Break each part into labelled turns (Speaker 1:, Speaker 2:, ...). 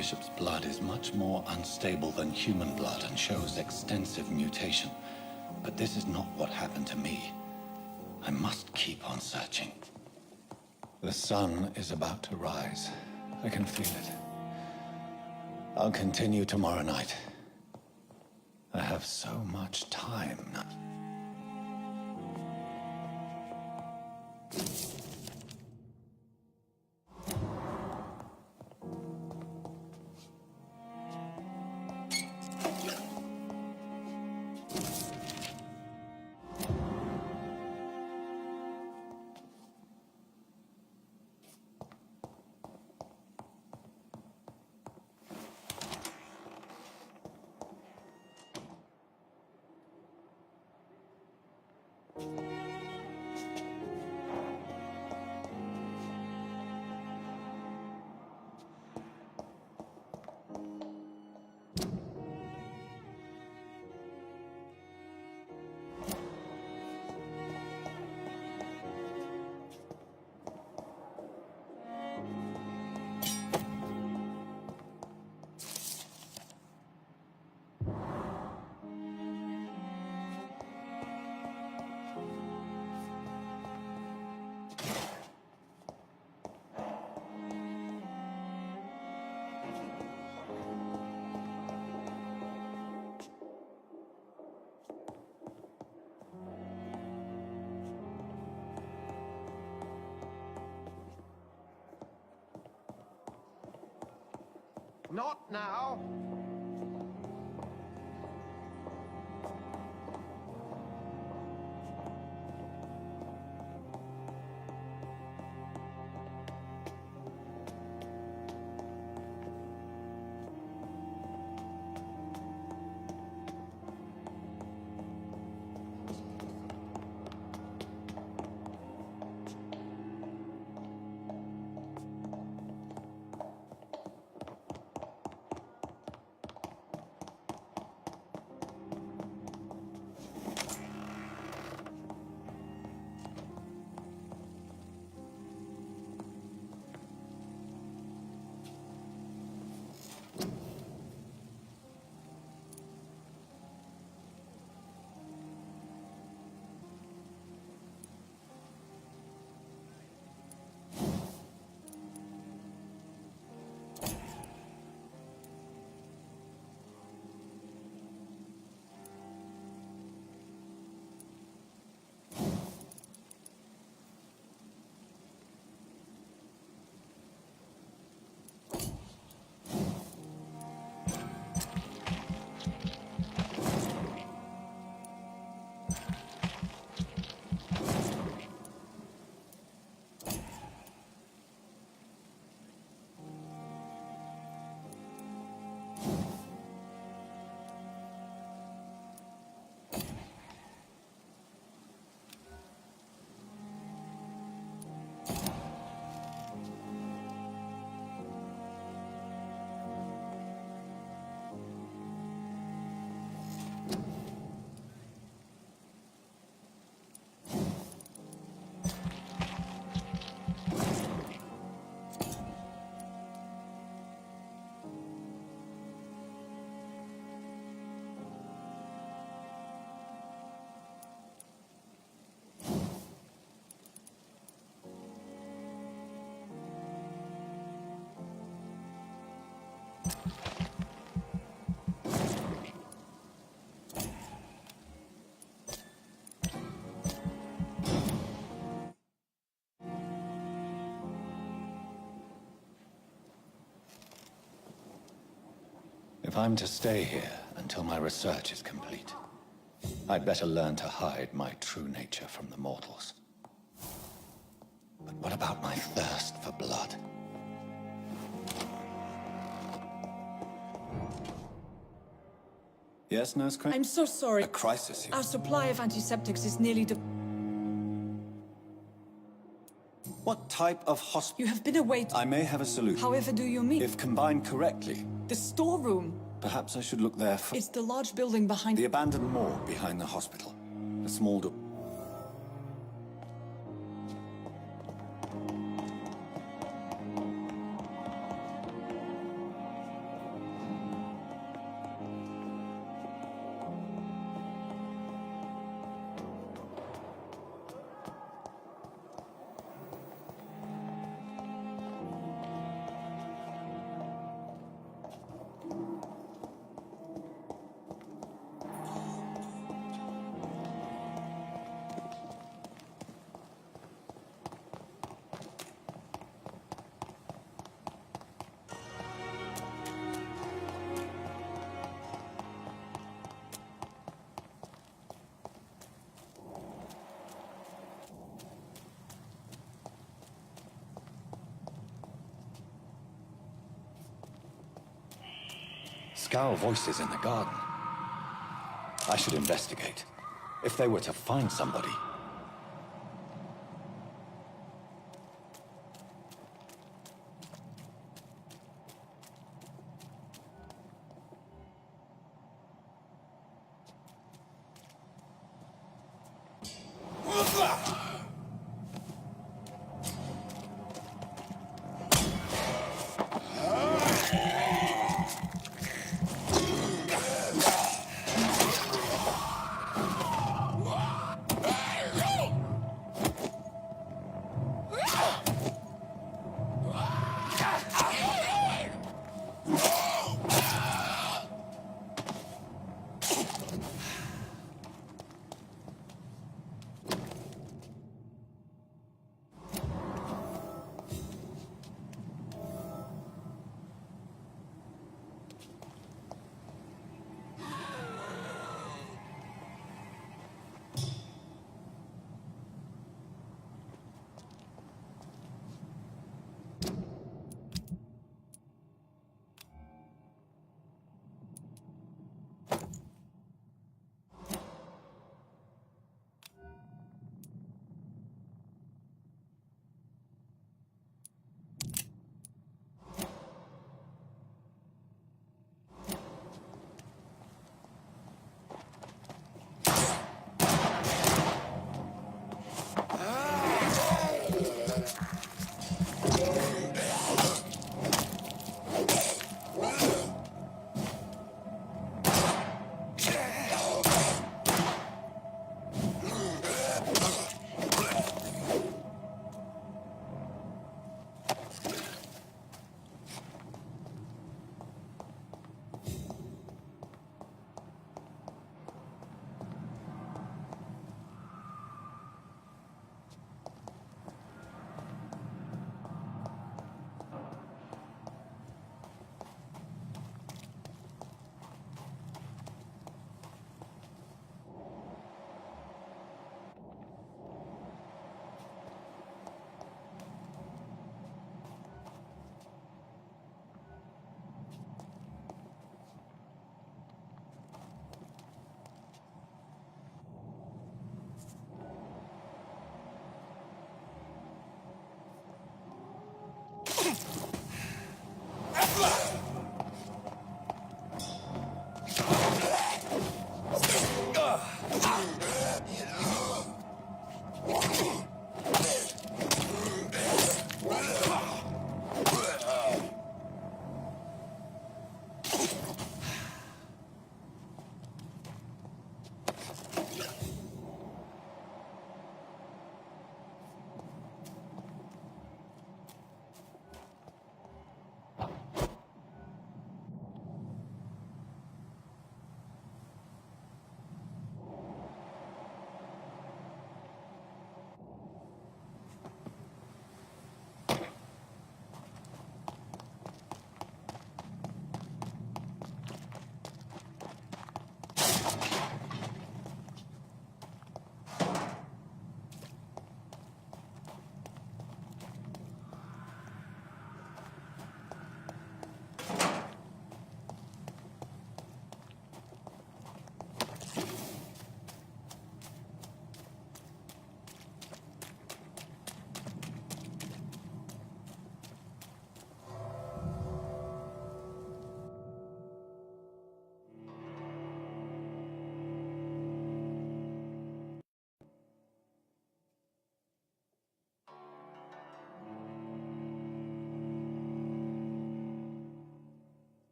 Speaker 1: Bishop's blood is much more unstable than human blood and shows extensive mutation. But this is not what happened to me. I must keep on searching. The sun is about to rise. I can feel it. I'll continue tomorrow night. I have so much time now.
Speaker 2: Not now!
Speaker 1: If I'm to stay here until my research is complete, I'd better learn to hide my true nature from the mortals. But what about my thirst for blood? Yes, Nurse Crane?
Speaker 3: I'm so sorry.
Speaker 1: A crisis here.
Speaker 3: Our supply of antiseptics is nearly
Speaker 1: What type of hospital?
Speaker 3: You have been away.
Speaker 1: I may have a solution.
Speaker 3: However do you mean?
Speaker 1: If combined correctly,
Speaker 3: The storeroom.
Speaker 1: perhaps I should look there for...
Speaker 3: It's the large building behind...
Speaker 1: The abandoned morgue behind the hospital. A small door. Scowl voices in the garden. I should investigate. If they were to find somebody.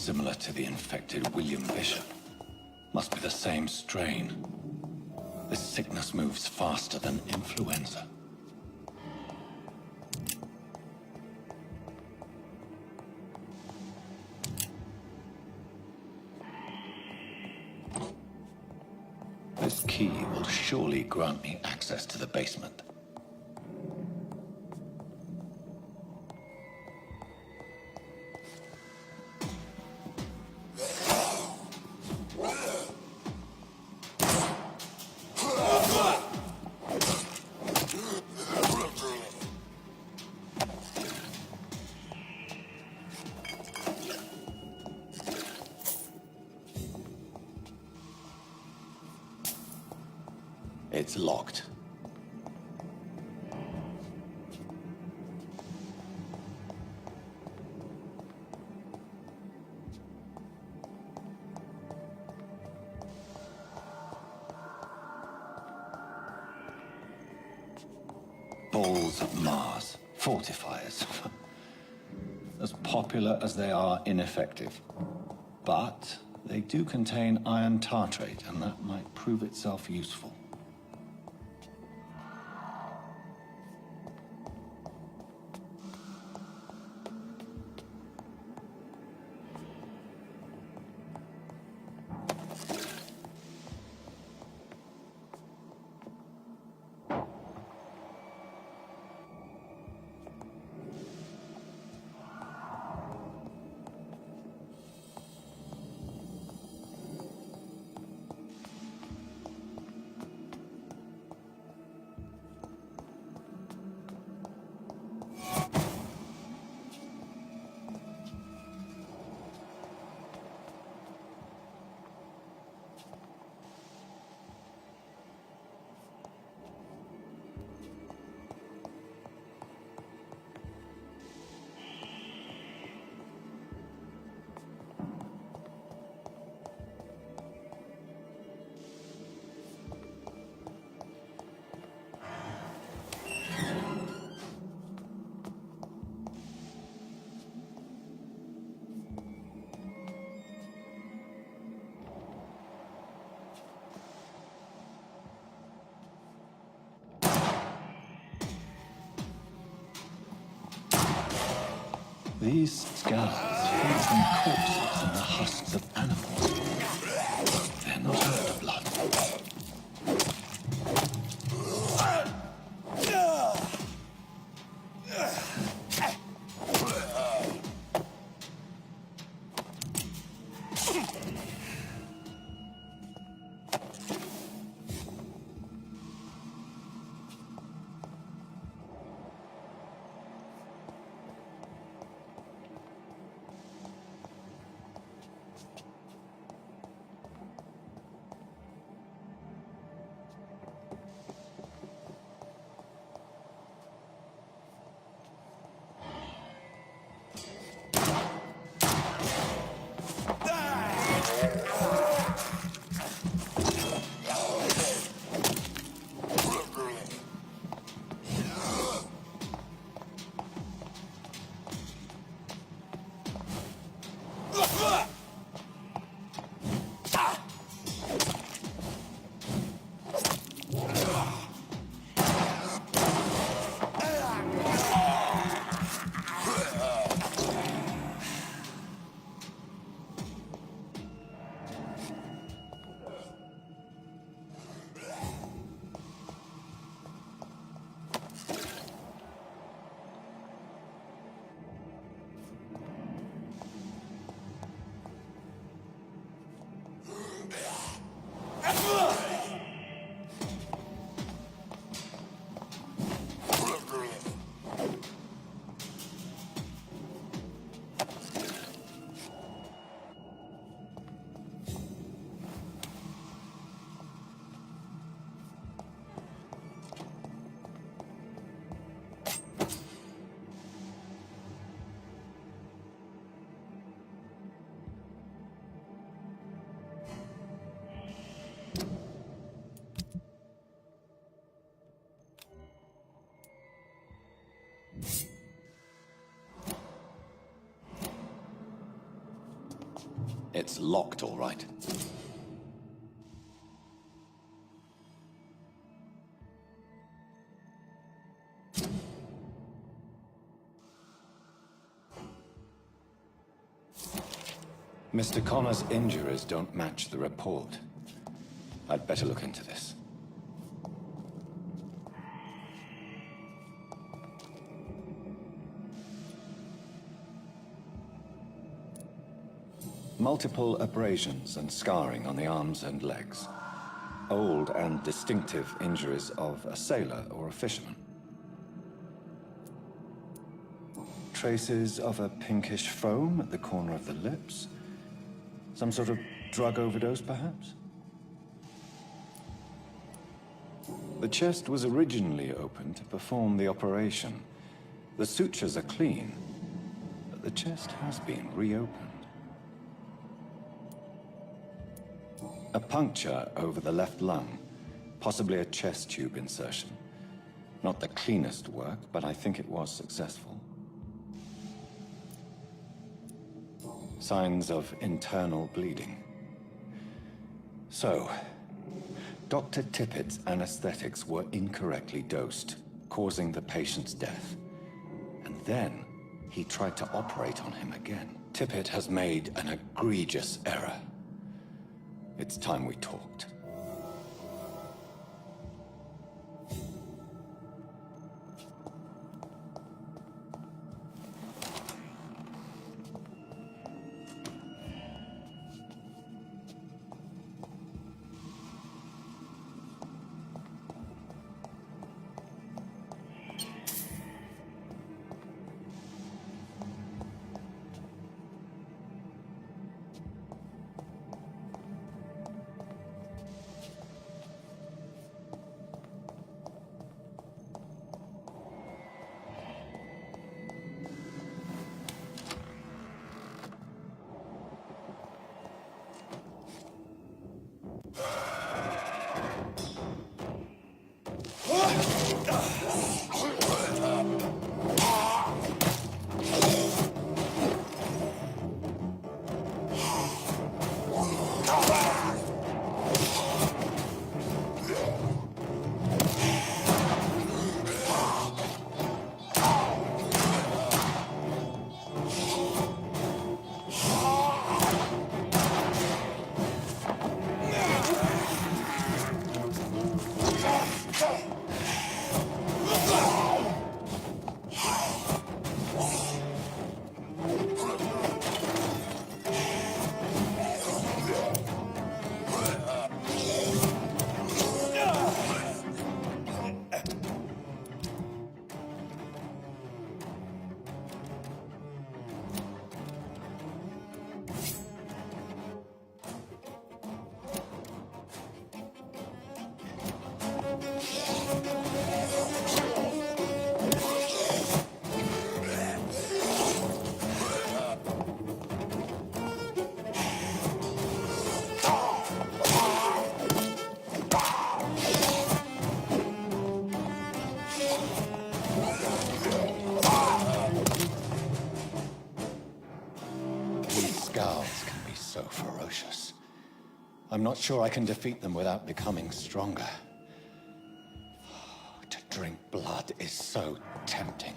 Speaker 1: similar to the infected William Bishop. Must be the same strain. This sickness moves faster than influenza. This key will surely grant me access to the basement. It's locked. Balls of Mars, fortifiers. As popular as they are ineffective. But they do contain iron tartrate, and that might prove itself useful. These scars feed from corpses and the husks of animals. They're not after blood. It's locked, all right. Mr. Connor's injuries don't match the report. I'd better look into this. Multiple abrasions and scarring on the arms and legs. Old and distinctive injuries of a sailor or a fisherman. Traces of a pinkish foam at the corner of the lips. Some sort of drug overdose, perhaps? The chest was originally opened to perform the operation. The sutures are clean, but the chest has been reopened. A puncture over the left lung, possibly a chest tube insertion. Not the cleanest work, but I think it was successful. Signs of internal bleeding. So, Dr. Tippett's anesthetics were incorrectly dosed, causing the patient's death. And then, he tried to operate on him again. Tippett has made an egregious error. It's time we talked. So ferocious. I'm not sure I can defeat them without becoming stronger. To drink blood is so tempting.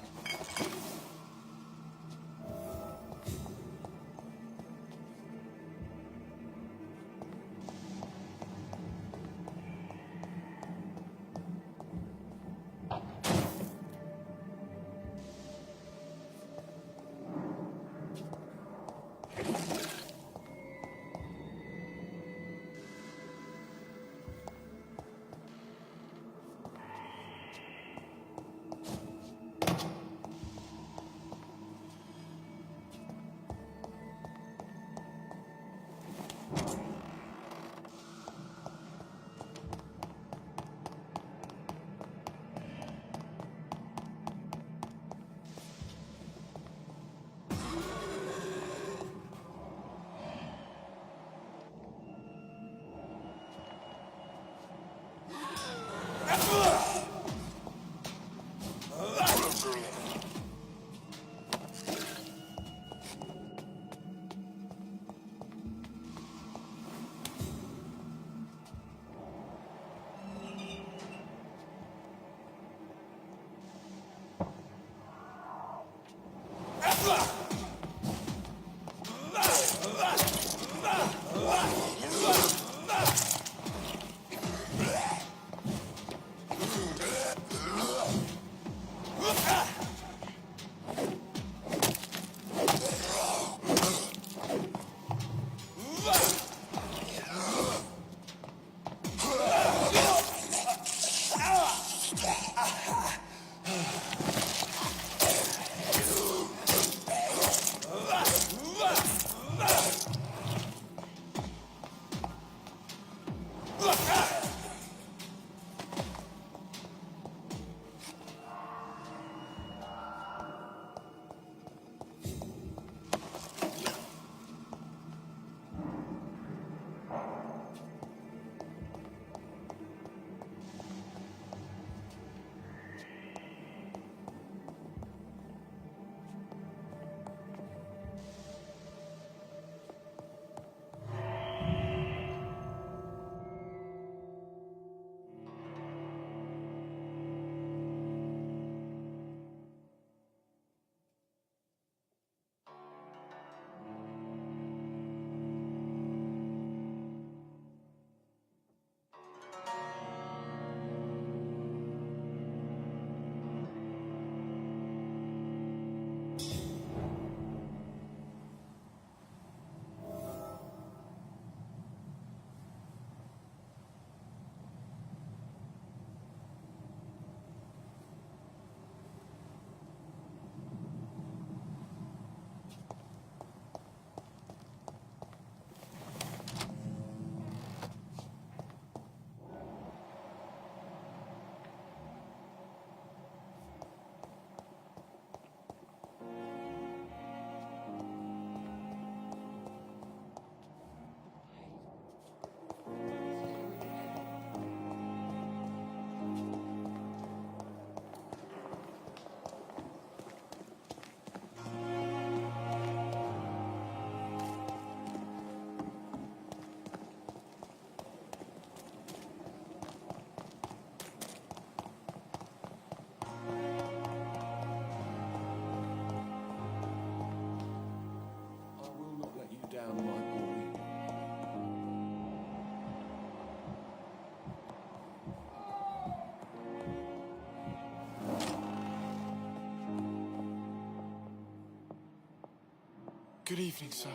Speaker 2: Good evening, sir.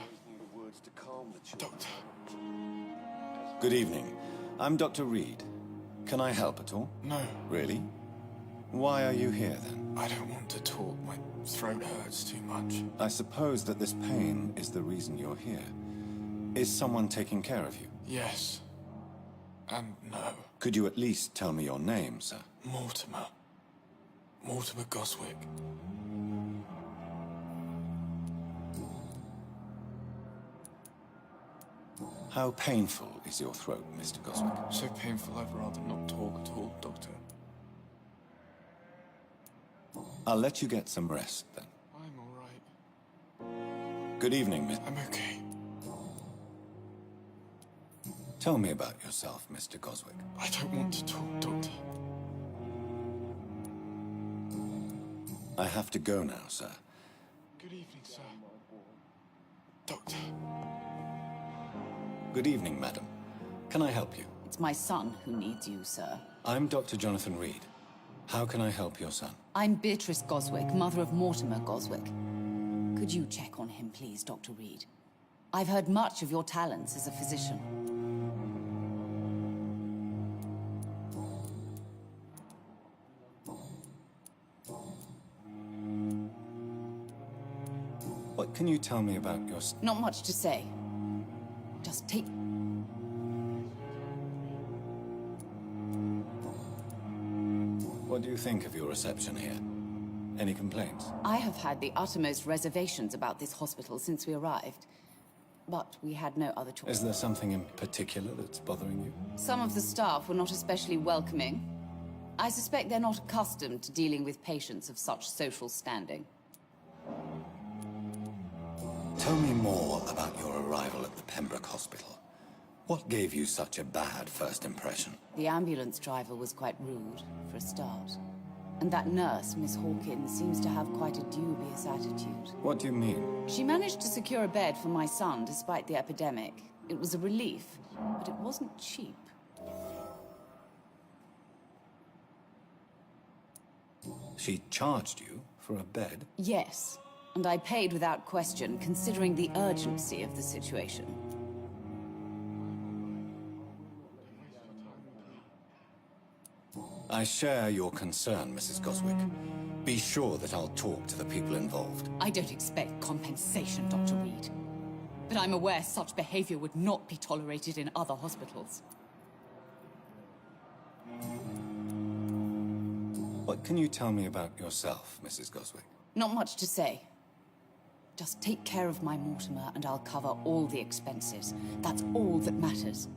Speaker 2: Doctor.
Speaker 1: Good evening. I'm Dr. Reed. Can I help at all?
Speaker 2: No,
Speaker 1: Really? Why are you here, then?
Speaker 2: I don't want to talk. My throat hurts too much.
Speaker 1: I suppose that this pain is the reason you're here. Is someone taking care of you?
Speaker 2: Yes. And no.
Speaker 1: Could you at least tell me your name, sir?
Speaker 2: Mortimer. Mortimer Goswick.
Speaker 1: How painful is your throat, Mr. Goswick?
Speaker 2: So painful I'd rather not talk at all, Doctor.
Speaker 1: I'll let you get some rest, then.
Speaker 2: I'm alright.
Speaker 1: Good evening, Miss...
Speaker 2: I'm okay.
Speaker 1: Tell me about yourself, Mr. Goswick.
Speaker 2: I don't want to talk, Doctor.
Speaker 1: I have to go now, sir.
Speaker 2: Good evening, sir. Doctor.
Speaker 1: Good evening, madam. Can I help you?
Speaker 4: It's my son who needs you, sir.
Speaker 1: I'm Dr. Jonathan Reed. How can I help your son?
Speaker 4: I'm Beatrice Goswick, mother of Mortimer Goswick. Could you check on him, please, Dr. Reed? I've heard much of your talents as a physician.
Speaker 1: What can you tell me about your...
Speaker 4: Not much to say. Just take...
Speaker 1: What do you think of your reception here? Any complaints?
Speaker 4: I have had the uttermost reservations about this hospital since we arrived. But we had no other choice.
Speaker 1: Is there something in particular that's bothering you?
Speaker 4: Some of the staff were not especially welcoming. I suspect they're not accustomed to dealing with patients of such social standing.
Speaker 1: Tell me more about your arrival at the Pembroke Hospital. What gave you such a bad first impression?
Speaker 4: The ambulance driver was quite rude, for a start. And that nurse, Miss Hawkins, seems to have quite a dubious attitude.
Speaker 1: What do you mean?
Speaker 4: She managed to secure a bed for my son despite the epidemic. It was a relief, but it wasn't cheap.
Speaker 1: She charged you for a bed?
Speaker 4: Yes, and I paid without question, considering the urgency of the situation.
Speaker 1: I share your concern, Mrs. Goswick. Be sure that I'll talk to the people involved.
Speaker 4: I don't expect compensation, Dr. Reed. But I'm aware such behavior would not be tolerated in other hospitals.
Speaker 1: What can you tell me about yourself, Mrs. Goswick?
Speaker 4: Not much to say. Just take care of my Mortimer and I'll cover all the expenses. That's all that matters.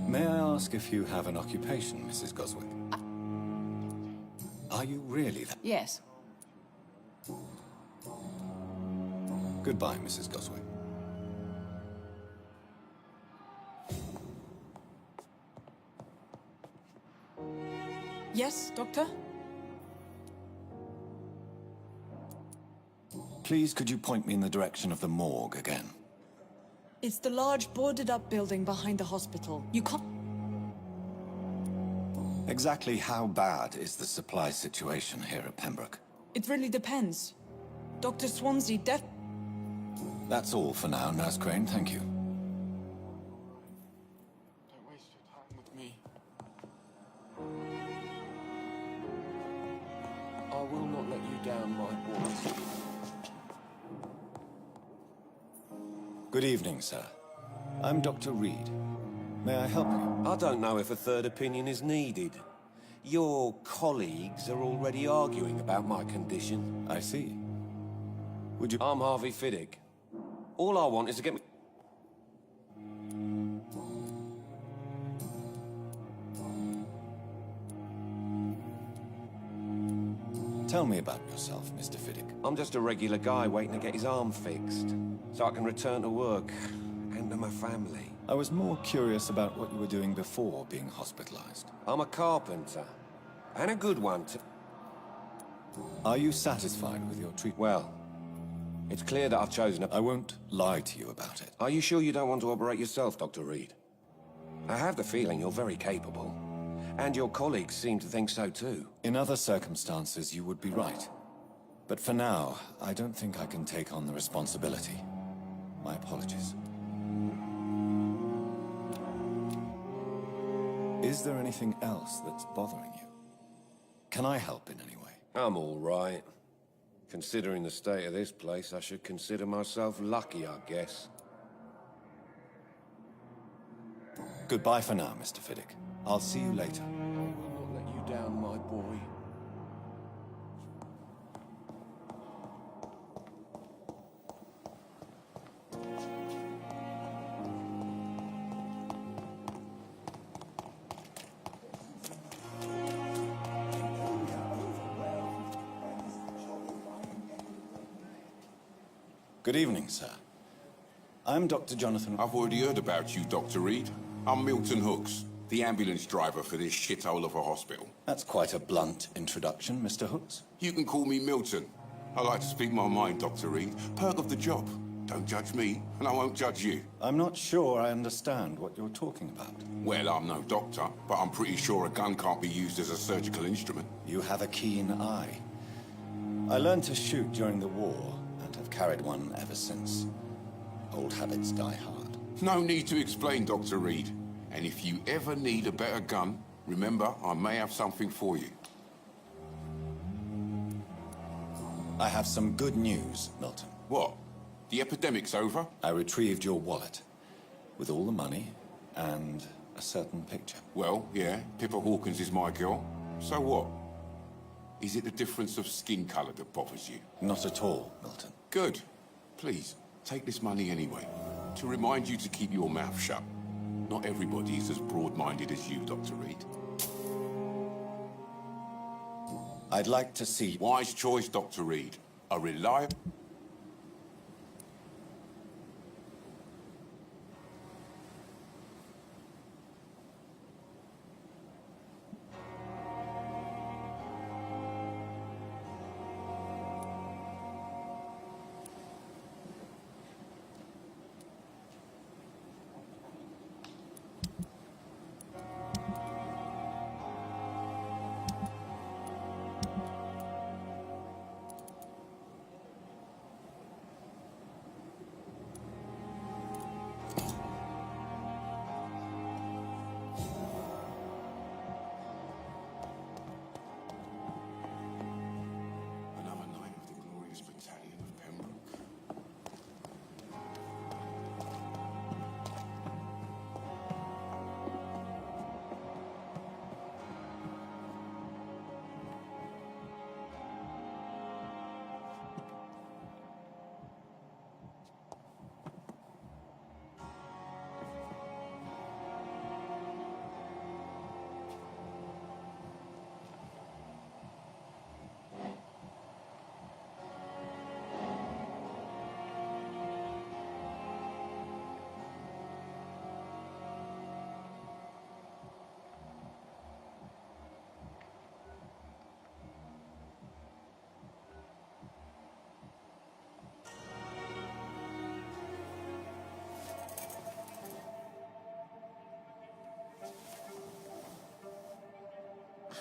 Speaker 1: May I ask if you have an occupation, Mrs. Goswick? Are you really that?
Speaker 4: Yes.
Speaker 1: Goodbye, Mrs. Goswick.
Speaker 3: Yes, Doctor?
Speaker 1: Please, could you point me in the direction of the morgue again?
Speaker 3: It's the large boarded-up building behind the hospital. You can't...
Speaker 1: Exactly how bad is the supply situation here at Pembroke?
Speaker 3: It really depends. Dr. Swansea
Speaker 1: That's all for now, Nurse Crane, thank you.
Speaker 2: Don't waste your time with me. I will not let you down, my boy.
Speaker 1: Good evening, sir. I'm Dr. Reed. May I help you?
Speaker 5: I don't know if a third opinion is needed. Your colleagues are already arguing about my condition.
Speaker 1: I see. Would you...
Speaker 5: I'm Harvey Fiddick. All I want is to get me...
Speaker 1: Tell me about yourself, Mr. Fiddick.
Speaker 5: I'm just a regular guy waiting to get his arm fixed, so I can return to work and to my family.
Speaker 1: I was more curious about what you were doing before being hospitalized.
Speaker 5: I'm a carpenter, and a good one too.
Speaker 1: Are you satisfied with your treatment?
Speaker 5: Well, it's clear that I've chosen a...
Speaker 1: I won't lie to you about it.
Speaker 5: Are you sure you don't want to operate yourself, Dr. Reed? I have the feeling you're very capable, and your colleagues seem to think so too.
Speaker 1: In other circumstances, you would be right. But for now, I don't think I can take on the responsibility. My apologies. Is there anything else that's bothering you? Can I help in any way?
Speaker 5: I'm all right. Considering the state of this place, I should consider myself lucky, I guess.
Speaker 1: Goodbye for now, Mr. Fiddick. I'll see you later.
Speaker 2: I will not let you down, my boy.
Speaker 1: Good evening, sir. I'm Dr. Jonathan...
Speaker 6: I've already heard about you, Dr. Reed. I'm Milton Hooks, the ambulance driver for this shithole of a hospital.
Speaker 1: That's quite a blunt introduction, Mr. Hooks.
Speaker 6: You can call me Milton. I like to speak my mind, Dr. Reed. Perk of the job. Don't judge me, and I won't judge you.
Speaker 1: I'm not sure I understand what you're talking about.
Speaker 6: Well, I'm no doctor, but I'm pretty sure a gun can't be used as a surgical instrument.
Speaker 1: You have a keen eye. I learned to shoot during the war, and have carried one ever since. Old habits die hard.
Speaker 6: No need to explain, Dr. Reed. And if you ever need a better gun, remember, I may have something for you.
Speaker 1: I have some good news, Milton.
Speaker 6: What? The epidemic's over?
Speaker 1: I retrieved your wallet, with all the money, and a certain picture.
Speaker 6: Well, yeah, Pippa Hawkins is my girl. So what? Is it the difference of skin colour that bothers you?
Speaker 1: Not at all, Milton.
Speaker 6: Good. Please, take this money anyway. To remind you to keep your mouth shut. Not everybody is as broad-minded as you, Dr. Reed.
Speaker 1: I'd like to see...
Speaker 6: Wise choice, Dr. Reed. A reliable... Another night of the glorious battalion of Pembroke.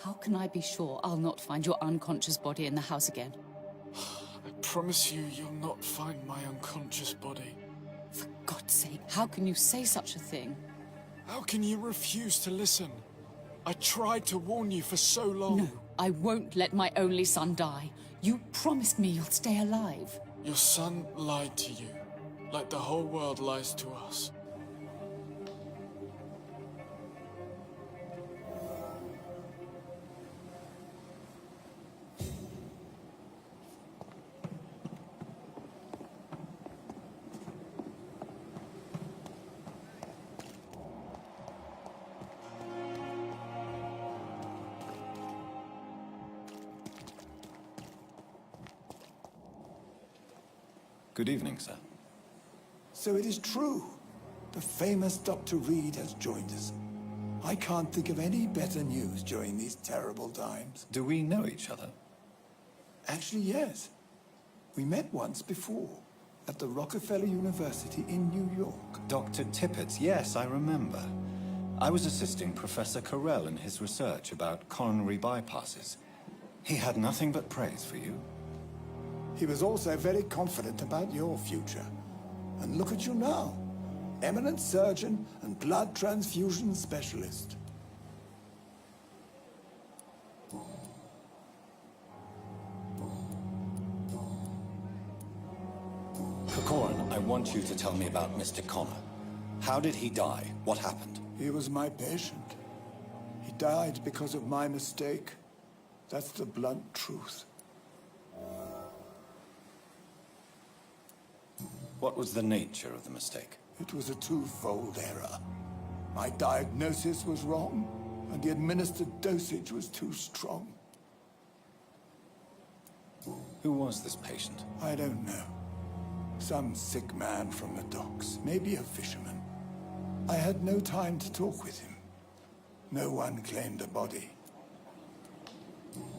Speaker 4: How can I be sure I'll not find your unconscious body in the house again?
Speaker 2: I promise you, you'll not find my unconscious body.
Speaker 4: For God's sake, how can you say such a thing?
Speaker 2: How can you refuse to listen? I tried to warn you for so long.
Speaker 4: No, I won't let my only son die. You promised me you'll stay alive.
Speaker 2: Your son lied to you, like the whole world lies to us.
Speaker 1: Good evening, sir.
Speaker 7: So it is true. The famous Dr. Reed has joined us. I can't think of any better news during these terrible times.
Speaker 1: Do we know each other?
Speaker 7: Actually, yes. We met once before, at the Rockefeller University in New York.
Speaker 1: Dr. Tippett, yes, I remember. I was assisting Professor Carell in his research about coronary bypasses. He had nothing but praise for you.
Speaker 7: He was also very confident about your future. And look at you now. Eminent surgeon and blood transfusion specialist.
Speaker 1: Corcoran, I want you to tell me about Mr. Connor. How did he die? What happened?
Speaker 7: He was my patient. He died because of my mistake. That's the blunt truth.
Speaker 1: What was the nature of the mistake?
Speaker 7: It was a twofold error. My diagnosis was wrong, and the administered dosage was too strong.
Speaker 1: Who was this patient?
Speaker 7: I don't know. Some sick man from the docks, maybe a fisherman. I had no time to talk with him. No one claimed a body.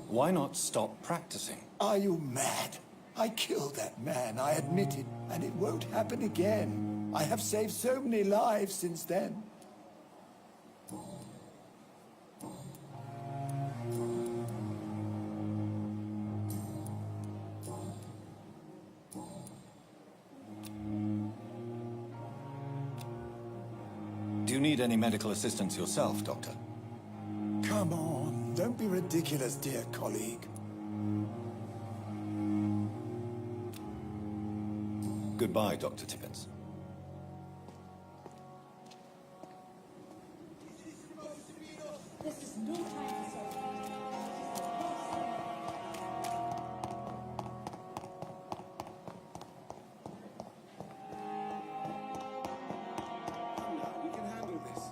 Speaker 1: Why not stop practicing?
Speaker 7: Are you mad? I killed that man, I admit it, and it won't happen again. I have saved so many lives since then.
Speaker 1: Do you need any medical assistance yourself, Doctor?
Speaker 7: Come on, don't be ridiculous, dear colleague.
Speaker 1: Goodbye, Dr. Tippins.
Speaker 6: We can handle this.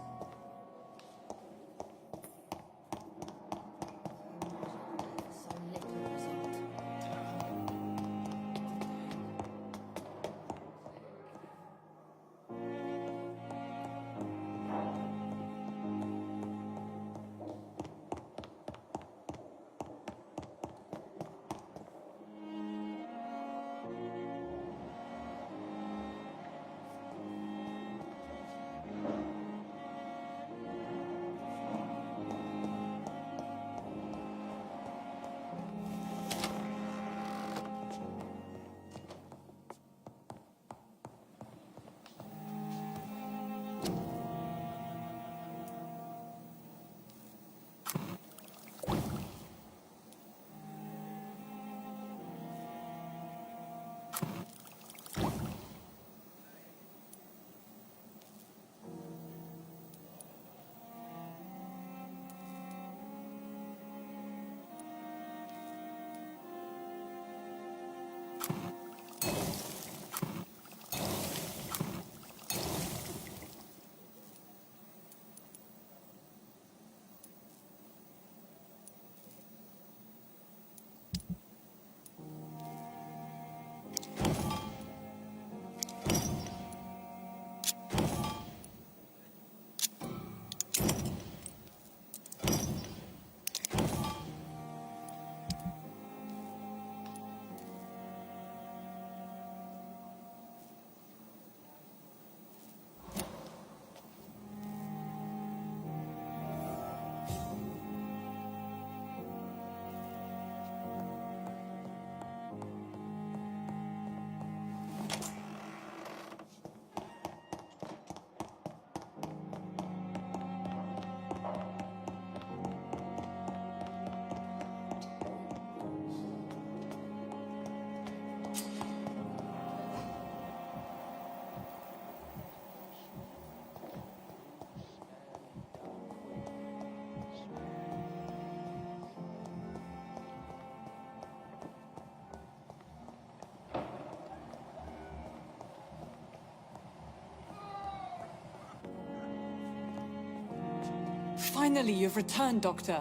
Speaker 3: Finally, you've returned, Doctor.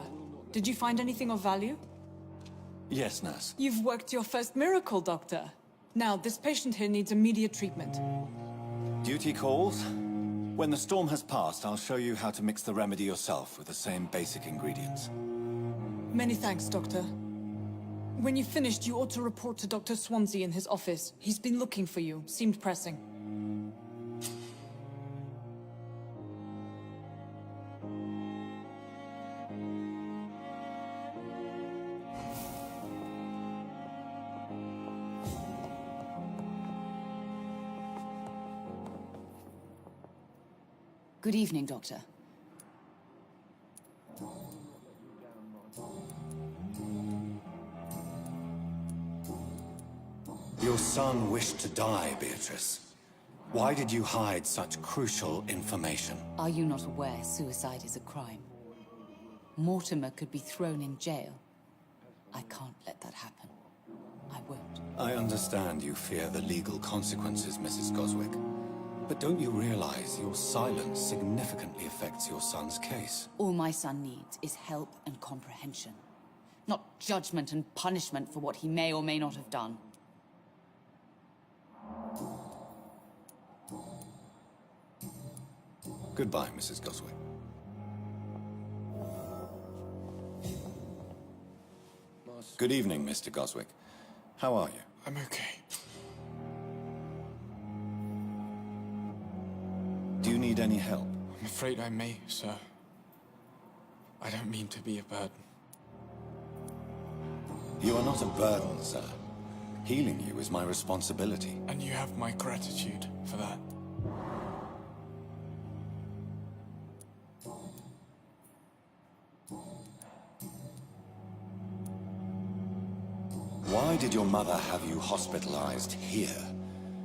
Speaker 3: Did you find anything of value?
Speaker 1: Yes, nurse.
Speaker 3: You've worked your first miracle, Doctor. Now, this patient here needs immediate treatment.
Speaker 1: Duty calls. When the storm has passed, I'll show you how to mix the remedy yourself with the same basic ingredients.
Speaker 3: Many thanks, Doctor. When you've finished, you ought to report to Dr. Swansea in his office. He's been looking for you. Seemed pressing.
Speaker 4: Good evening, Doctor.
Speaker 1: Your son wished to die, Beatrice. Why did you hide such crucial information?
Speaker 4: Are you not aware suicide is a crime? Mortimer could be thrown in jail. I can't let that happen. I won't.
Speaker 1: I understand you fear the legal consequences, Mrs. Goswick. But don't you realize your silence significantly affects your son's case?
Speaker 4: All my son needs is help and comprehension. Not judgment and punishment for what he may or may not have done.
Speaker 1: Goodbye, Mrs. Goswick. Good evening, Mr. Goswick. How are you?
Speaker 2: I'm okay.
Speaker 1: Do you need any help?
Speaker 2: I'm afraid I may, sir. I don't mean to be a burden.
Speaker 1: You are not a burden, sir. Healing you is my responsibility.
Speaker 2: And you have my gratitude for that.
Speaker 1: Why did your mother have you hospitalized here?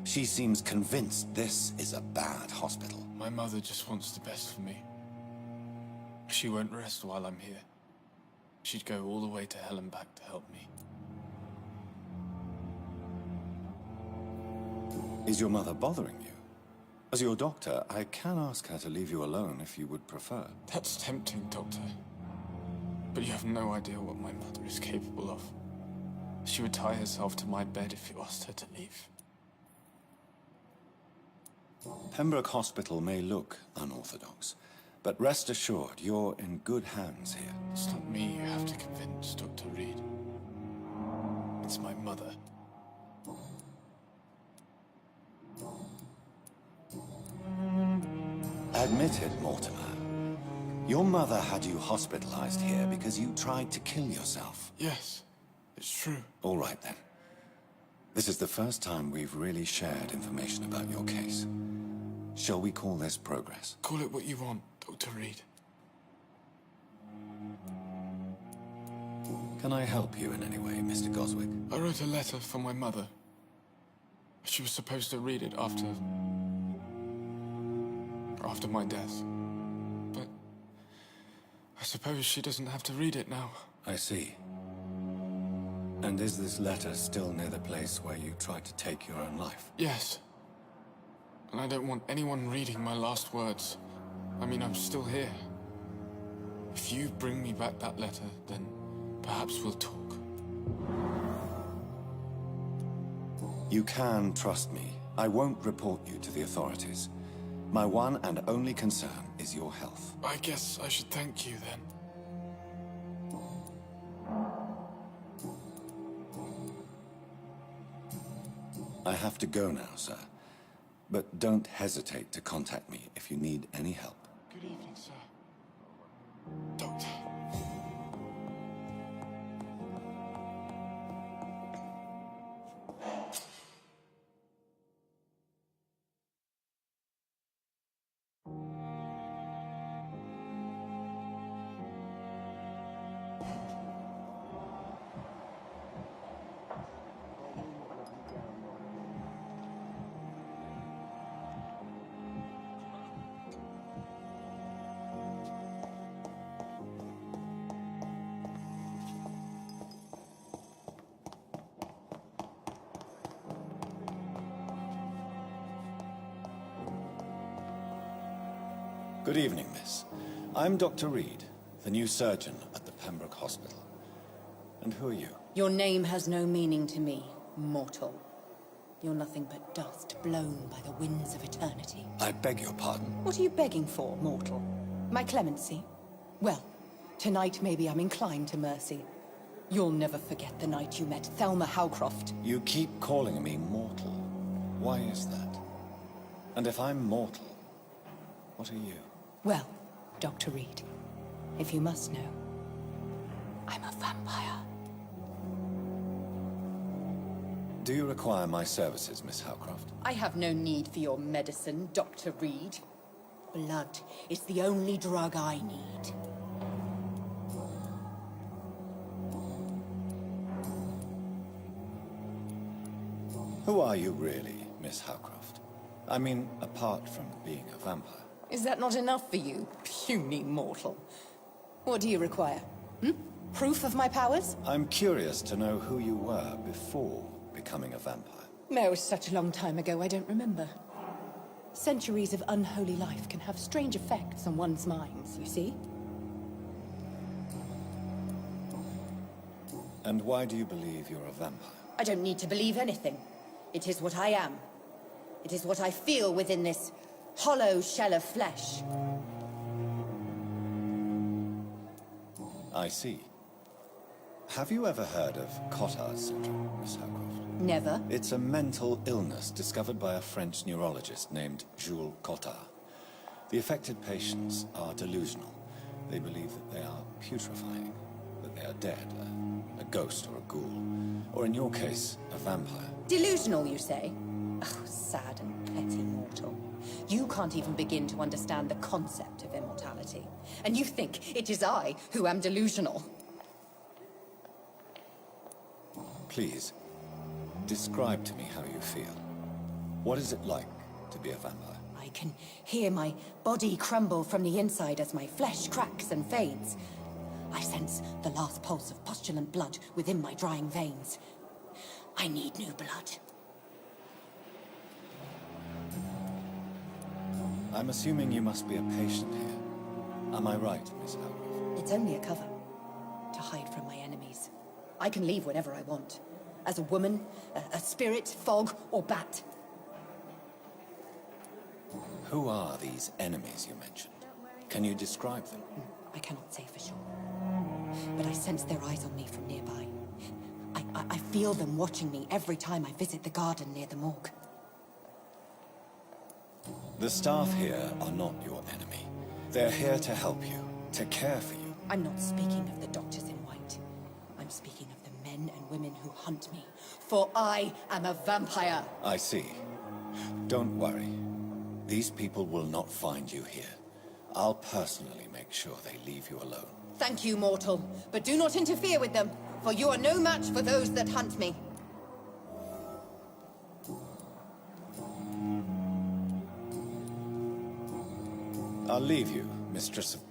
Speaker 1: She seems convinced this is a bad hospital.
Speaker 2: My mother just wants the best for me. She won't rest while I'm here. She'd go all the way to hell and back to help me.
Speaker 1: Is your mother bothering you? As your doctor, I can ask her to leave you alone if you would prefer.
Speaker 2: That's tempting, Doctor. But you have no idea what my mother is capable of. She would tie herself to my bed if you asked her to leave.
Speaker 1: Pembroke Hospital may look unorthodox, but rest assured you're in good hands here.
Speaker 2: It's not me you have to convince, Dr. Reed. It's my mother.
Speaker 1: Admit it, Mortimer. Your mother had you hospitalized here because you tried to kill yourself.
Speaker 2: Yes, it's true.
Speaker 1: All right, then. This is the first time we've really shared information about your case. Shall we call this progress?
Speaker 2: Call it what you want, Dr. Reed.
Speaker 1: Can I help you in any way, Mr. Goswick?
Speaker 2: I wrote a letter for my mother. She was supposed to read it after my death. But I suppose she doesn't have to read it now.
Speaker 1: I see. And is this letter still near the place where you tried to take your own life?
Speaker 2: Yes. And I don't want anyone reading my last words. I mean, I'm still here. If you bring me back that letter, then perhaps we'll talk.
Speaker 1: You can trust me. I won't report you to the authorities. My one and only concern is your health.
Speaker 2: I guess I should thank you then.
Speaker 1: I have to go now, sir. But don't hesitate to contact me if you need any help.
Speaker 2: Good evening, sir. Doctor.
Speaker 1: Good evening, miss. I'm Dr. Reed, the new surgeon at the Pembroke Hospital. And who are you?
Speaker 8: Your name has no meaning to me, mortal. You're nothing but dust blown by the winds of eternity.
Speaker 1: I beg your pardon.
Speaker 8: What are you begging for, mortal? My clemency? Well, tonight maybe I'm inclined to mercy. You'll never forget the night you met Thelma Howcroft.
Speaker 1: You keep calling me mortal. Why is that? And if I'm mortal, what are you?
Speaker 8: Well, Dr. Reed, if you must know, I'm a vampire.
Speaker 1: Do you require my services, Miss Howcroft?
Speaker 8: I have no need for your medicine, Dr. Reed. Blood is the only drug I need.
Speaker 1: Who are you really, Miss Howcroft? I mean, apart from being a vampire.
Speaker 8: Is that not enough for you, puny mortal? What do you require? Proof of my powers?
Speaker 1: I'm curious to know who you were before becoming a vampire.
Speaker 8: No, it was such a long time ago, I don't remember. Centuries of unholy life can have strange effects on one's minds, you see?
Speaker 1: And why do you believe you're a vampire?
Speaker 8: I don't need to believe anything. It is what I am. It is what I feel within this hollow shell of flesh.
Speaker 1: I see. Have you ever heard of Cotard's syndrome, Miss Howcroft?
Speaker 8: Never.
Speaker 1: It's a mental illness discovered by a French neurologist named Jules Cotard. The affected patients are delusional. They believe that they are putrefying, that they are dead, a ghost or a ghoul, or in your case, a vampire.
Speaker 8: Delusional, you say? Oh, sad and petty mortal. You can't even begin to understand the concept of immortality. And you think it is I who am delusional.
Speaker 1: Please, describe to me how you feel. What is it like to be a vampire?
Speaker 8: I can hear my body crumble from the inside as my flesh cracks and fades. I sense the last pulse of postulant blood within my drying veins. I need new blood.
Speaker 1: I'm assuming you must be a patient here. Am I right, Miss Howcroft?
Speaker 8: It's only a cover. To hide from my enemies. I can leave whenever I want. As a woman, a spirit, fog, or bat.
Speaker 1: Who are these enemies you mentioned? Can you describe them?
Speaker 8: I cannot say for sure. But I sense their eyes on me from nearby. I feel them watching me every time I visit the garden near the morgue.
Speaker 1: The staff here are not your enemy. They're here to help you, to care for you.
Speaker 8: I'm not speaking of the doctors in white. I'm speaking of the men and women who hunt me. For I am a vampire.
Speaker 1: I see. Don't worry. These people will not find you here. I'll personally make sure they leave you alone.
Speaker 8: Thank you, mortal. But do not interfere with them, for you are no match for those that hunt me.
Speaker 1: I'll leave you, Mistress of...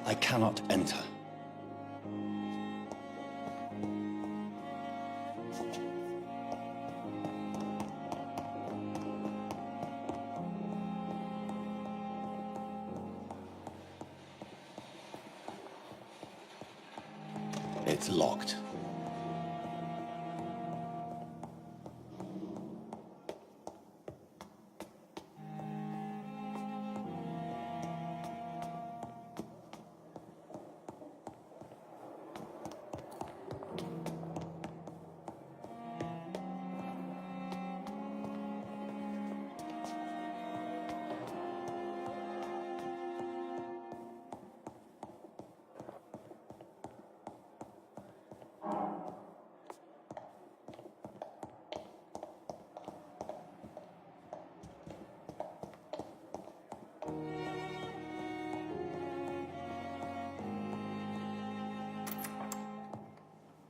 Speaker 1: I cannot enter. It's locked.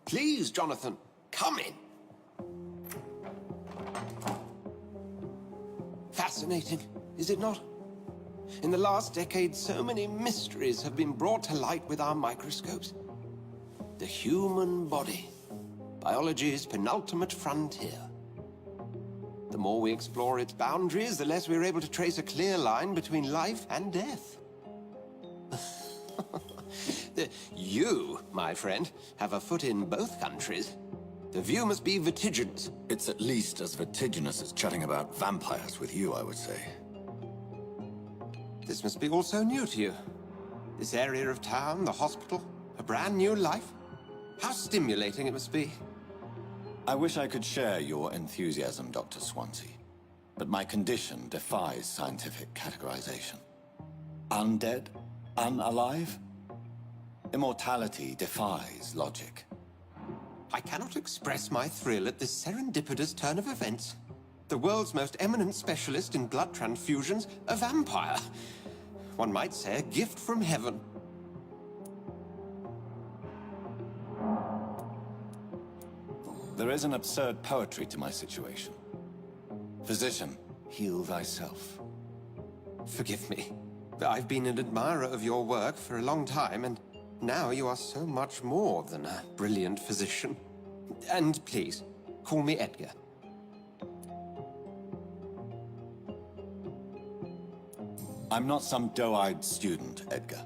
Speaker 5: Please, Jonathan, come in. Fascinating, is it not? In the last decade, so many mysteries have been brought to light with our microscopes. The human body, biology's penultimate frontier. The more we explore its boundaries, the less we're able to trace a clear line between life and death. You, my friend, have a foot in both countries. The view must be vertiginous.
Speaker 1: It's at least as vertiginous as chatting about vampires with you, I would say.
Speaker 5: This must be all so new to you. This area of town, the hospital, a brand new life. How stimulating it must be.
Speaker 1: I wish I could share your enthusiasm, Dr. Swansea, but my condition defies scientific categorization. Undead? Unalive? Immortality defies logic.
Speaker 5: I cannot express my thrill at this serendipitous turn of events. The world's most eminent specialist in blood transfusions, a vampire. One might say a gift from heaven.
Speaker 1: There is an absurd poetry to my situation. Physician, heal thyself.
Speaker 5: Forgive me. I've been an admirer of your work for a long time, and now you are so much more than a brilliant physician. And please, call me Edgar.
Speaker 1: I'm not some doe-eyed student, Edgar.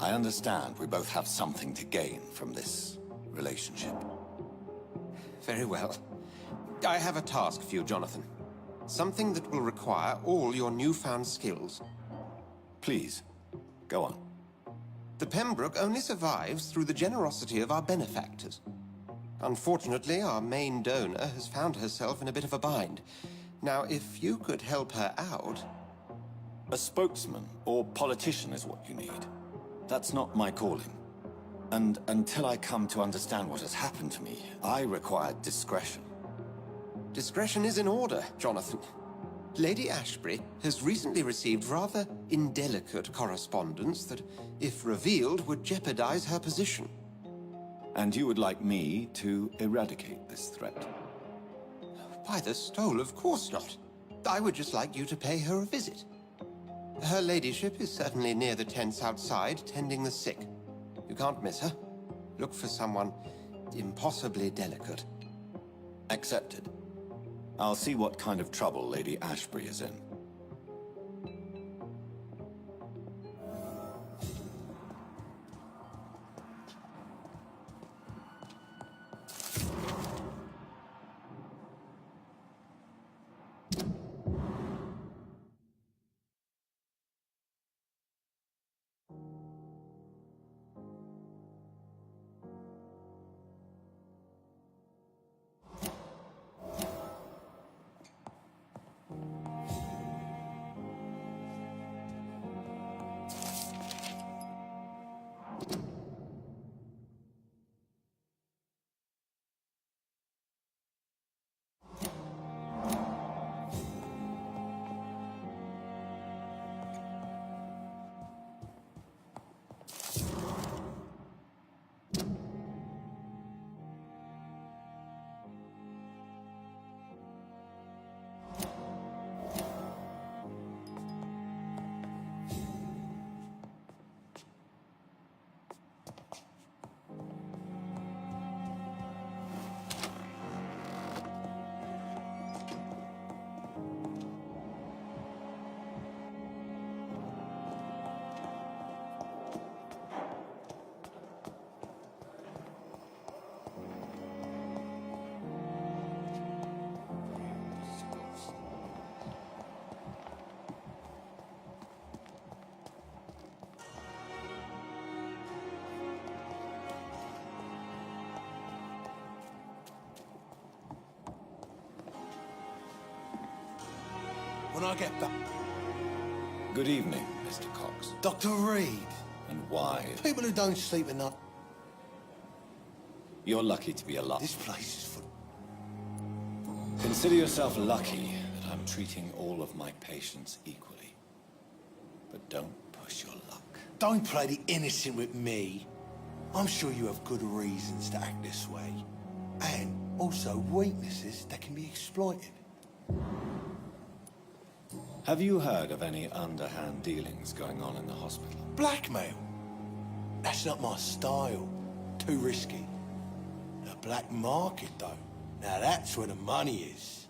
Speaker 1: I understand we both have something to gain from this relationship.
Speaker 5: Very well. I have a task for you, Jonathan. Something that will require all your newfound skills.
Speaker 1: Please, go on.
Speaker 5: The Pembroke only survives through the generosity of our benefactors. Unfortunately, our main donor has found herself in a bit of a bind. Now, if you could help her out...
Speaker 1: A spokesman or politician is what you need. That's not my calling. And until I come to understand what has happened to me, I require discretion.
Speaker 5: Discretion is in order, Jonathan. Lady Ashbury has recently received rather indelicate correspondence that, if revealed, would jeopardize her position.
Speaker 1: And you would like me to eradicate this threat?
Speaker 5: By the stole, of course not. I would just like you to pay her a visit. Her ladyship is certainly near the tents outside, tending the sick. You can't miss her. Look for someone impossibly delicate.
Speaker 1: Accepted. I'll see what kind of trouble Lady Ashbury is in.
Speaker 9: When I get back...
Speaker 1: Good evening, Mr. Cox.
Speaker 9: Dr. Reed.
Speaker 1: And why?
Speaker 9: People who don't sleep at night.
Speaker 1: You're lucky to be alive.
Speaker 9: This place is full.
Speaker 1: Consider yourself lucky that I'm treating all of my patients equally. But don't push your luck.
Speaker 9: Don't play the innocent with me. I'm sure you have good reasons to act this way. And also weaknesses that can be exploited.
Speaker 1: Have you heard of any underhand dealings going on in the hospital?
Speaker 9: Blackmail? That's not my style. Too risky. The black market, though. Now that's where the money is.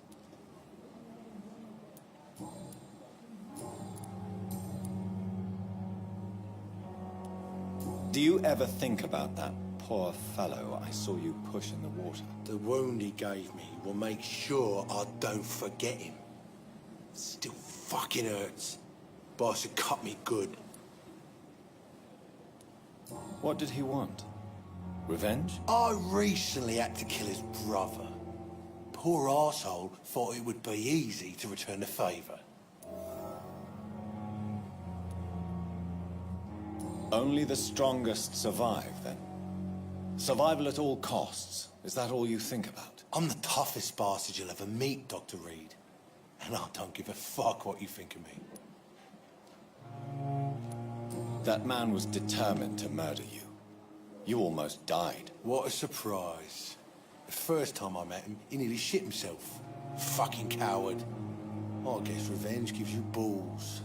Speaker 1: Do you ever think about that poor fellow I saw you push in the water?
Speaker 9: The wound he gave me will make sure I don't forget him. Still fucking hurts. Boss had cut me good.
Speaker 1: What did he want? Revenge?
Speaker 9: I recently had to kill his brother. Poor arsehole thought it would be easy to return the favour.
Speaker 1: Only the strongest survive, then? Survival at all costs. Is that all you think about?
Speaker 9: I'm the toughest bastard you'll ever meet, Dr. Reed. And I don't give a fuck what you think of me.
Speaker 1: That man was determined to murder you. You almost died.
Speaker 9: What a surprise. The first time I met him, he nearly shit himself. Fucking coward. I guess revenge gives you balls.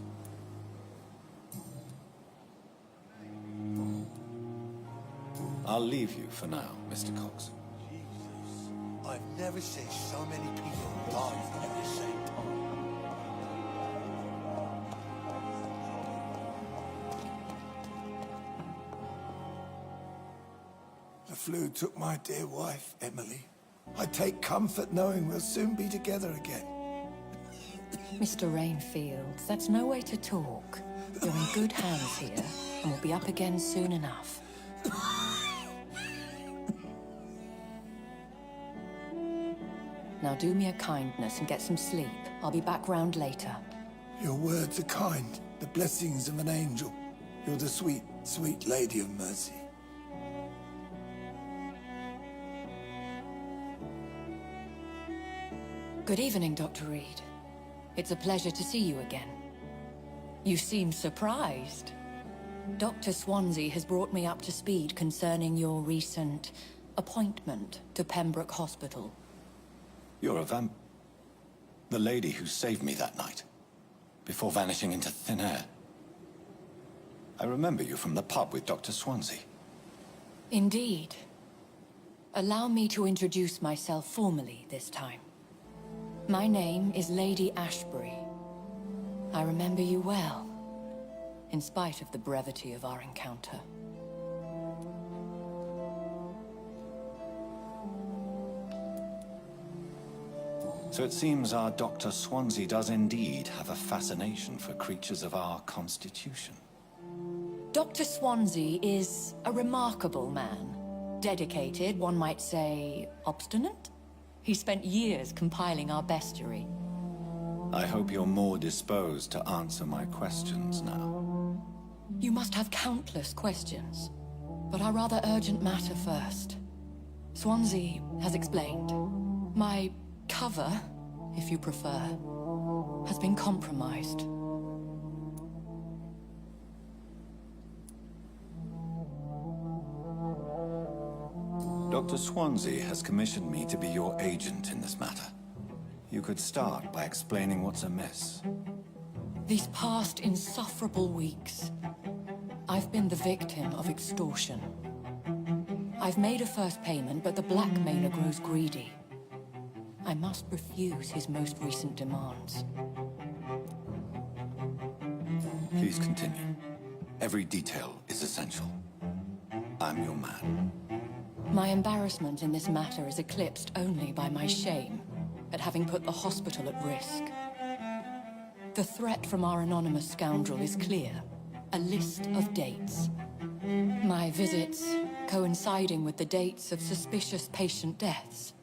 Speaker 1: I'll leave you for now, Mr. Cox.
Speaker 9: Jesus. I've never seen so many people alive at the same time.
Speaker 7: The flu took my dear wife, Emily. I take comfort knowing we'll soon be together again.
Speaker 8: Mr. Rainfield, that's no way to talk. You're in good hands here, and we'll be up again soon enough. Now do me a kindness and get some sleep. I'll be back round later.
Speaker 7: Your words are kind, the blessings of an angel. You're the sweet, sweet Lady of Mercy.
Speaker 8: Good evening, Dr. Reed. It's a pleasure to see you again. You seem surprised. Dr. Swansea has brought me up to speed concerning your recent appointment to Pembroke Hospital.
Speaker 1: You're a vamp... The lady who saved me that night, before vanishing into thin air. I remember you from the pub with Dr. Swansea.
Speaker 8: Indeed. Allow me to introduce myself formally this time. My name is Lady Ashbury. I remember you well, in spite of the brevity of our encounter.
Speaker 1: So it seems our Dr. Swansea does indeed have a fascination for creatures of our constitution.
Speaker 8: Dr. Swansea is a remarkable man. Dedicated, one might say, obstinate? He spent years compiling our bestiary.
Speaker 1: I hope you're more disposed to answer my questions now.
Speaker 8: You must have countless questions, but our rather urgent matter first. Swansea has explained. My cover, if you prefer, has been compromised.
Speaker 1: Dr. Swansea has commissioned me to be your agent in this matter. You could start by explaining what's amiss.
Speaker 8: These past insufferable weeks, I've been the victim of extortion. I've made a first payment, but the blackmailer grows greedy. I must refuse his most recent demands.
Speaker 1: Please continue. Every detail is essential. I'm your man.
Speaker 8: My embarrassment in this matter is eclipsed only by my shame at having put the hospital at risk. The threat from our anonymous scoundrel is clear. A list of dates. My visits coinciding with the dates of suspicious patient deaths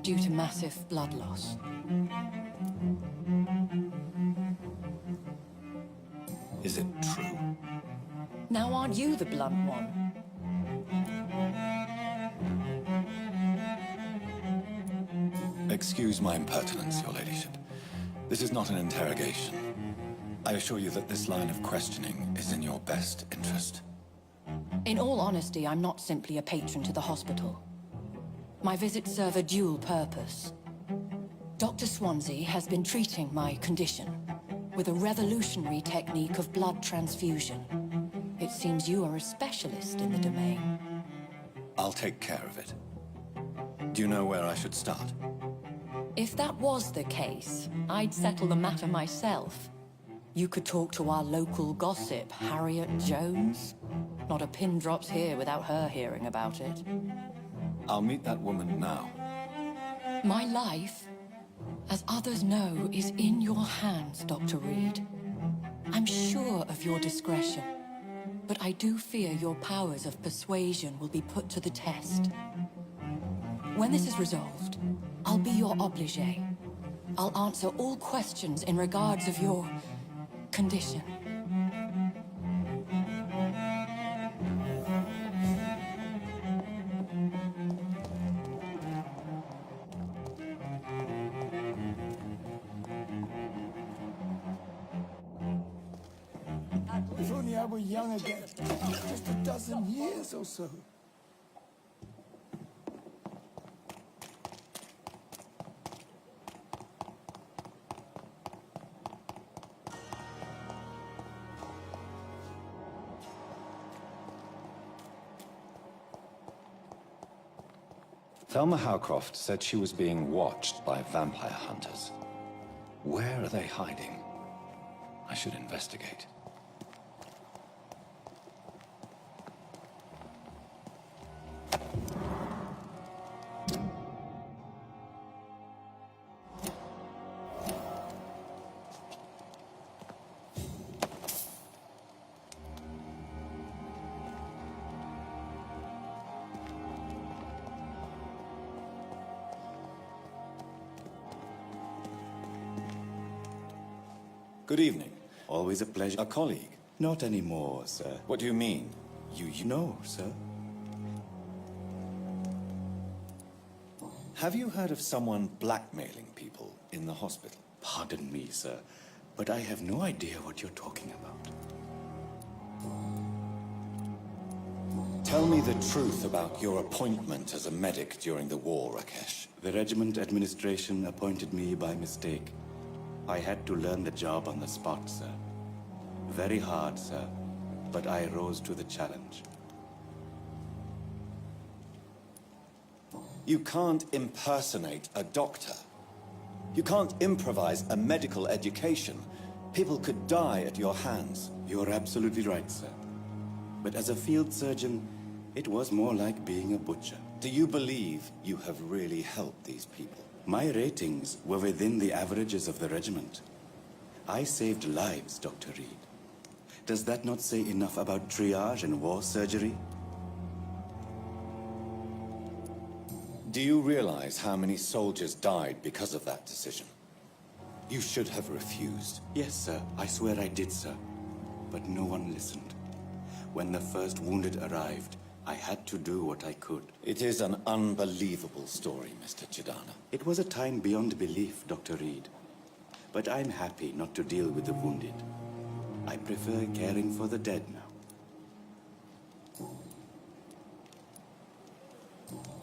Speaker 8: due to massive blood loss.
Speaker 1: Is it true?
Speaker 8: Now aren't you the blunt one?
Speaker 1: Excuse my impertinence, your ladyship. This is not an interrogation. I assure you that this line of questioning is in your best interest.
Speaker 8: In all honesty, I'm not simply a patron to the hospital. My visits serve a dual purpose. Dr. Swansea has been treating my condition with a revolutionary technique of blood transfusion. It seems you are a specialist in the domain.
Speaker 1: I'll take care of it. Do you know where I should start?
Speaker 8: If that was the case, I'd settle the matter myself. You could talk to our local gossip, Harriet Jones. Not a pin drops here without her hearing about it.
Speaker 1: I'll meet that woman now.
Speaker 8: My life, as others know, is in your hands, Dr. Reed. I'm sure of your discretion. But I do fear your powers of persuasion will be put to the test. When this is resolved, I'll be your obligé. I'll answer all questions in regards of your condition.
Speaker 7: If only I were young again. Just a dozen years or so.
Speaker 1: Thelma Howcroft said she was being watched by vampire hunters. Where are they hiding? I should investigate. Good evening.
Speaker 10: Always a pleasure.
Speaker 1: A colleague?
Speaker 10: Not anymore, sir.
Speaker 1: What do you mean?
Speaker 10: You know, sir.
Speaker 1: Have you heard of someone blackmailing people in the hospital?
Speaker 10: Pardon me, sir, but I have no idea what you're talking about.
Speaker 1: Tell me the truth about your appointment as a medic during the war, Rakesh.
Speaker 10: The regiment administration appointed me by mistake. I had to learn the job on the spot, sir. Very hard, sir, but I rose to the challenge.
Speaker 1: You can't impersonate a doctor. You can't improvise a medical education. People could die at your hands.
Speaker 10: You're absolutely right, sir. But as a field surgeon, it was more like being a butcher.
Speaker 1: Do you believe you have really helped these people?
Speaker 10: My ratings were within the averages of the regiment. I saved lives, Dr. Reed. Does that not say enough about triage and war surgery?
Speaker 1: Do you realize how many soldiers died because of that decision? You should have refused.
Speaker 10: Yes, sir. I swear I did, sir. But no one listened. When the first wounded arrived, I had to do what I could.
Speaker 1: It is an unbelievable story, Mr. Chidana.
Speaker 10: It was a time beyond belief, Dr. Reed. But I'm happy not to deal with the wounded. I prefer caring for the dead now.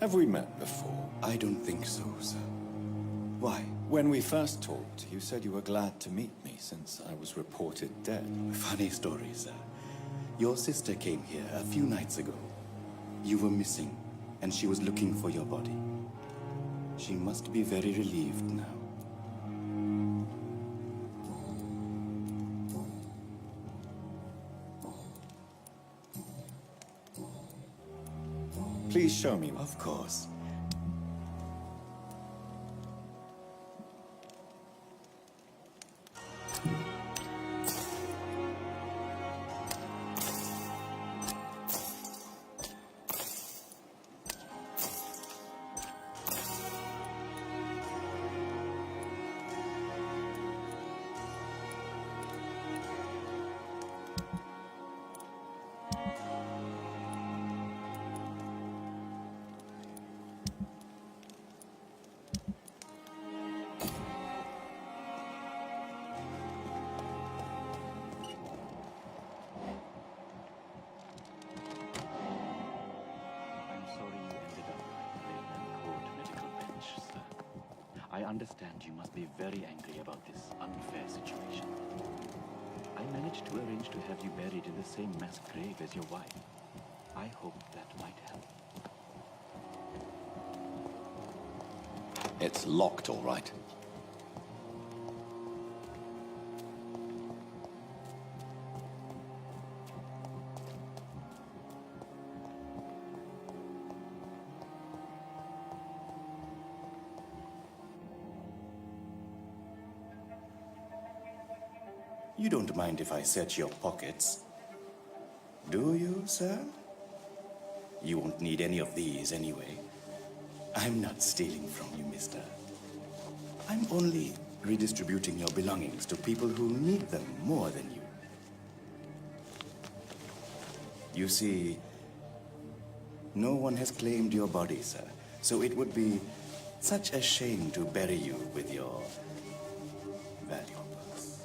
Speaker 1: Have we met before?
Speaker 10: I don't think so, sir. Why?
Speaker 1: When we first talked, you said you were glad to meet me since I was reported dead.
Speaker 10: Funny story, sir. Your sister came here a few nights ago. You were missing, and she was looking for your body. She must be very relieved now.
Speaker 1: Please show me.
Speaker 10: Of course. I understand you must be very angry about this unfair situation. I managed to arrange to have you buried in the same mass grave as your wife. I hope that might help.
Speaker 1: It's locked, all right.
Speaker 10: You don't mind if I search your pockets?
Speaker 11: Do you, sir? You won't need any of these anyway. I'm not stealing from you, mister. I'm only redistributing your belongings to people who need them more than you. You see, no one has claimed your body, sir, so it would be such a shame to bury you with your valuables.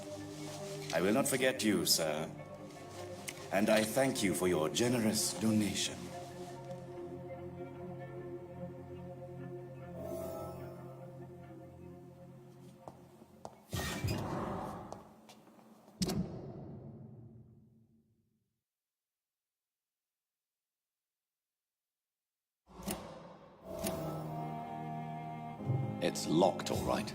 Speaker 11: I will not forget you, sir, and I thank you for your generous donation.
Speaker 1: It's locked, all right.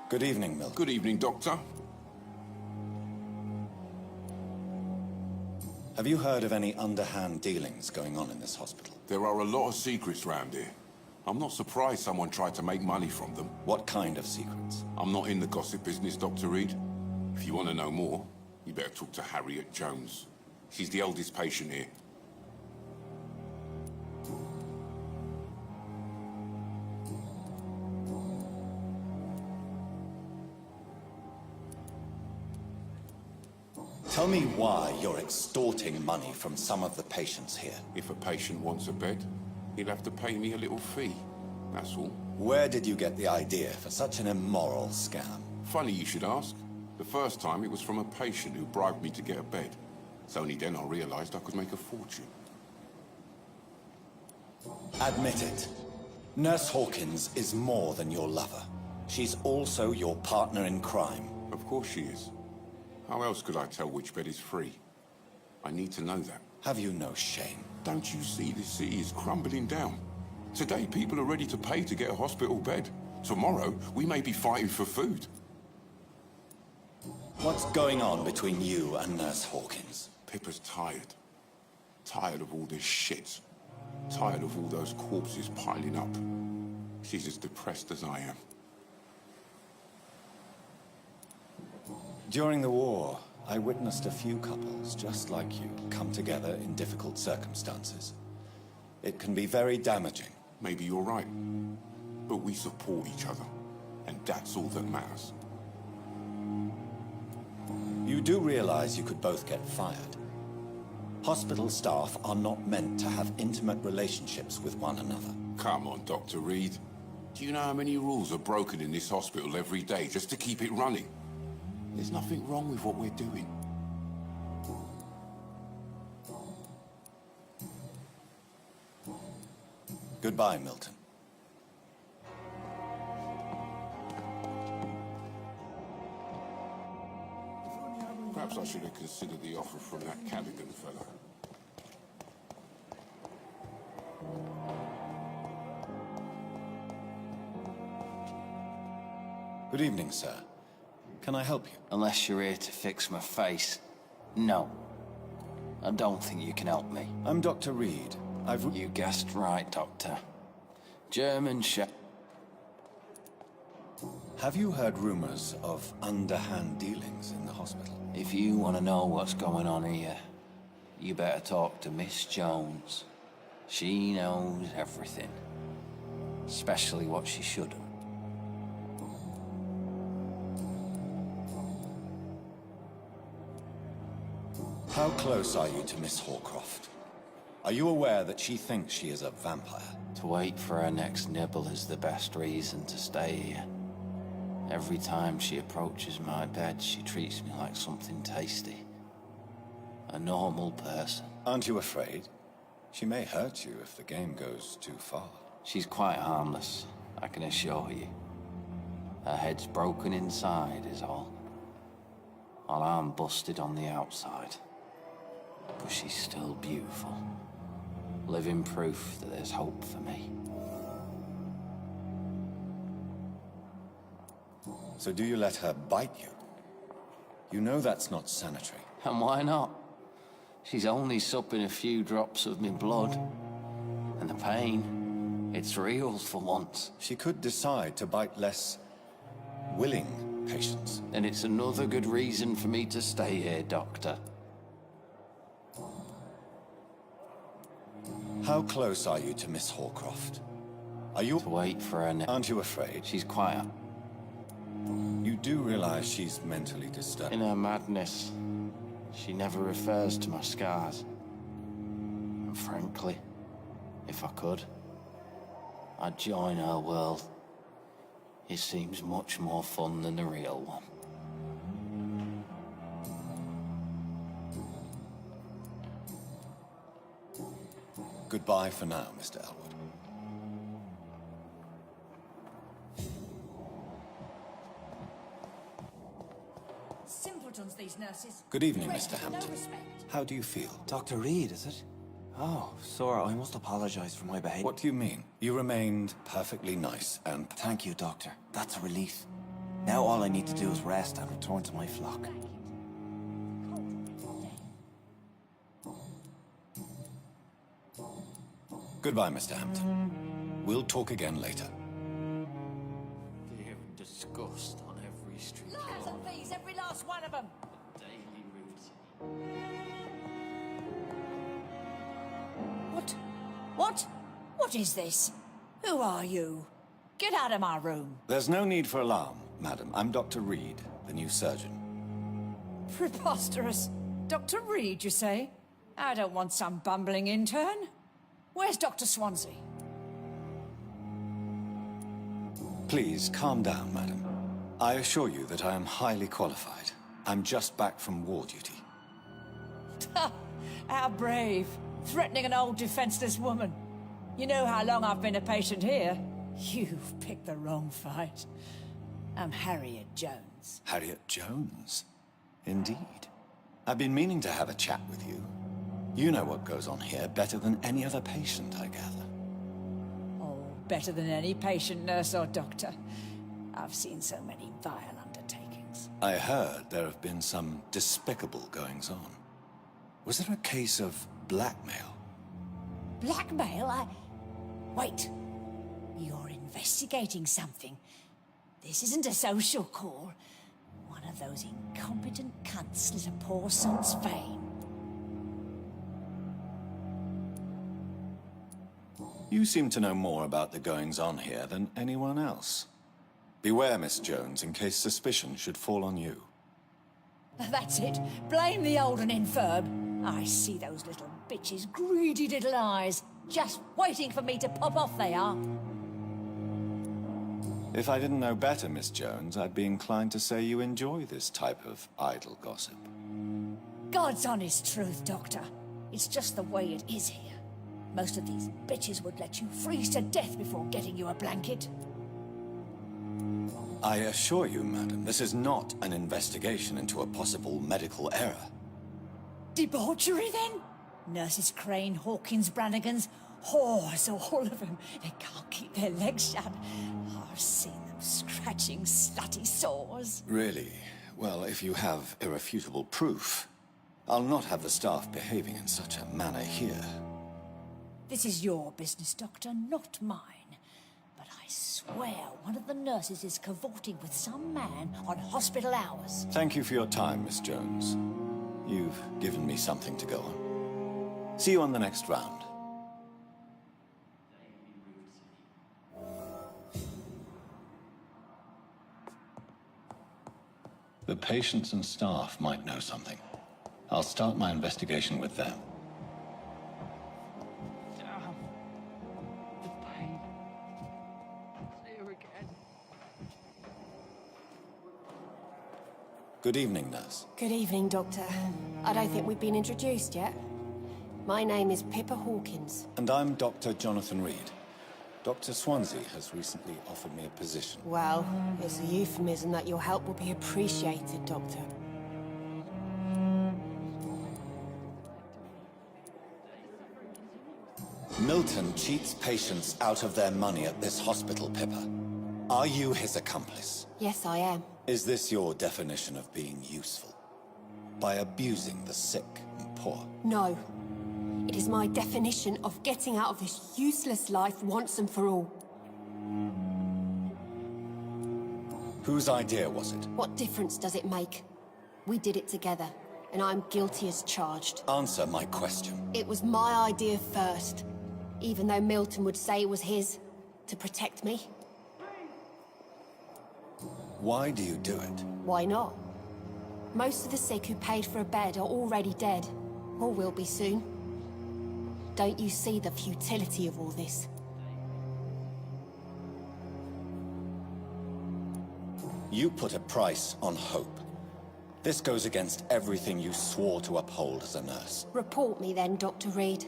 Speaker 1: Good evening, Milk.
Speaker 6: Good evening, Doctor.
Speaker 1: Have you heard of any underhand dealings going on in this hospital?
Speaker 6: There are a lot of secrets round here. I'm not surprised someone tried to make money from them.
Speaker 1: What kind of secrets?
Speaker 6: I'm not in the gossip business, Dr. Reed. If you want to know more, you better talk to Harriet Jones. She's the eldest patient here.
Speaker 1: Tell me why you're extorting money from some of the patients here.
Speaker 6: If a patient wants a bed, he'll have to pay me a little fee. That's all.
Speaker 1: Where did you get the idea for such an immoral scam?
Speaker 6: Funny you should ask. The first time it was from a patient who bribed me to get a bed. It's only then I realized I could make a fortune.
Speaker 1: Admit it. Nurse Hawkins is more than your lover. She's also your partner in crime.
Speaker 6: Of course she is. How else could I tell which bed is free? I need to know that.
Speaker 1: Have you no shame?
Speaker 6: Don't you see this city is crumbling down? Today, people are ready to pay to get a hospital bed. Tomorrow, we may be fighting for food.
Speaker 1: What's going on between you and Nurse Hawkins?
Speaker 6: Pippa's tired. Tired of all this shit. Tired of all those corpses piling up. She's as depressed as I am.
Speaker 1: During the war, I witnessed a few couples just like you come together in difficult circumstances. It can be very damaging.
Speaker 6: Maybe you're right. But we support each other. And that's all that matters.
Speaker 1: You do realize you could both get fired. Hospital staff are not meant to have intimate relationships with one another.
Speaker 6: Come on, Dr. Reed. Do you know how many rules are broken in this hospital every day just to keep it running? There's nothing wrong with what we're doing.
Speaker 1: Goodbye, Milton.
Speaker 6: Perhaps I should have considered the offer from that Cadigan fella.
Speaker 1: Good evening, sir. Can I help you?
Speaker 12: Unless you're here to fix my face. No. I don't think you can help me.
Speaker 1: I'm Dr. Reed.
Speaker 12: You guessed right, Doctor. German
Speaker 1: Have you heard rumors of underhand dealings in the hospital?
Speaker 12: If you want to know what's going on here, you better talk to Miss Jones. She knows everything. Especially what she shouldn't.
Speaker 1: How close are you to Miss Horcroft? Are you aware that she thinks she is a vampire?
Speaker 12: To wait for her next nibble is the best reason to stay here. Every time she approaches my bed, she treats me like something tasty. A normal person.
Speaker 1: Aren't you afraid? She may hurt you if the game goes too far.
Speaker 12: She's quite harmless, I can assure you. Her head's broken inside is all. While I'm busted on the outside. But she's still beautiful. Living proof that there's hope for me.
Speaker 1: So do you let her bite you? You know that's not sanitary.
Speaker 12: And why not? She's only supping a few drops of me blood. And the pain, it's real for once.
Speaker 1: She could decide to bite less willing patients.
Speaker 12: And it's another good reason for me to stay here, Doctor.
Speaker 1: How close are you to Miss Horcroft? Are you...
Speaker 12: To wait for her
Speaker 1: Aren't you afraid?
Speaker 12: She's quiet.
Speaker 1: You do realize she's mentally disturbed?
Speaker 12: In her madness, she never refers to my scars. And frankly, if I could, I'd join her world. It seems much more fun than the real one.
Speaker 1: Goodbye for now, Mr. Elwood.
Speaker 13: Simpletons, these nurses.
Speaker 1: Good evening,
Speaker 13: Rest
Speaker 1: Mr.
Speaker 13: with
Speaker 1: Hampton.
Speaker 13: No respect.
Speaker 1: How do you feel?
Speaker 14: Dr. Reed, is it? Oh, Sora, I must apologize for my behavior.
Speaker 1: What do you mean? You remained perfectly nice and...
Speaker 14: Thank you, Doctor. That's a relief. Now all I need to do is rest and return to my flock.
Speaker 1: Goodbye, Mr. Hampton. We'll talk again later.
Speaker 12: Fear and disgust on every street
Speaker 13: Liars
Speaker 12: corner.
Speaker 13: and thieves, every last one of them.
Speaker 12: Daily routine.
Speaker 13: What is this? Who are you? Get out of my room.
Speaker 1: There's no need for alarm, madam. I'm Dr. Reed, the new surgeon.
Speaker 13: Preposterous. Dr. Reed, you say? I don't want some bumbling intern. Where's Dr. Swansea?
Speaker 1: Please, calm down, madam. I assure you that I am highly qualified. I'm just back from war duty.
Speaker 13: How brave. Threatening an old defenseless woman. You know how long I've been a patient here. You've picked the wrong fight. I'm Harriet Jones.
Speaker 1: Harriet Jones? Indeed. I've been meaning to have a chat with you. You know what goes on here better than any other patient, I gather.
Speaker 13: Oh, better than any patient, nurse, or doctor. I've seen so many vile undertakings.
Speaker 1: I heard there have been some despicable goings-on. Was there a case of blackmail?
Speaker 13: Blackmail? Wait. You're investigating something. This isn't a social call. One of those incompetent cunts slit a poor son's vein.
Speaker 1: You seem to know more about the goings-on here than anyone else. Beware, Miss Jones, in case suspicion should fall on you.
Speaker 13: That's it. Blame the old and infirm. I see those little bitches' greedy little eyes. Just waiting for me to pop off, they are.
Speaker 1: If I didn't know better, Miss Jones, I'd be inclined to say you enjoy this type of idle gossip.
Speaker 13: God's honest truth, Doctor. It's just the way it is here. Most of these bitches would let you freeze to death before getting you a blanket.
Speaker 1: I assure you, madam, this is not an investigation into a possible medical error.
Speaker 13: Debauchery, then? Nurses Crane, Hawkins, Brannigans, whores, all of them. They can't keep their legs shut. I've seen them scratching slutty sores.
Speaker 1: Really? Well, if you have irrefutable proof, I'll not have the staff behaving in such a manner here.
Speaker 13: This is your business, Doctor, not mine. But I swear one of the nurses is cavorting with some man on hospital hours.
Speaker 1: Thank you for your time, Miss Jones. You've given me something to go on. See you on the next round. The patients and staff might know something. I'll start my investigation with them.
Speaker 15: The pain. It's here again.
Speaker 1: Good evening, nurse.
Speaker 16: Good evening, Doctor. I don't think we've been introduced yet. My name is Pippa Hawkins.
Speaker 1: And I'm Dr. Jonathan Reed. Dr. Swansea has recently offered me a position.
Speaker 16: Well, it's a euphemism that your help will be appreciated, Doctor.
Speaker 1: Milton cheats patients out of their money at this hospital, Pippa. Are you his accomplice?
Speaker 16: Yes, I am.
Speaker 1: Is this your definition of being useful? By abusing the sick and poor?
Speaker 16: No. It is my definition of getting out of this useless life once and for all.
Speaker 1: Whose idea was it?
Speaker 16: What difference does it make? We did it together, and I'm guilty as charged.
Speaker 1: Answer my question.
Speaker 16: It was my idea first, even though Milton would say it was his, to protect me.
Speaker 1: Why do you do it?
Speaker 16: Why not? Most of the sick who paid for a bed are already dead, or will be soon. Don't you see the futility of all this?
Speaker 1: You put a price on hope. This goes against everything you swore to uphold as a nurse.
Speaker 16: Report me then, Dr. Reed.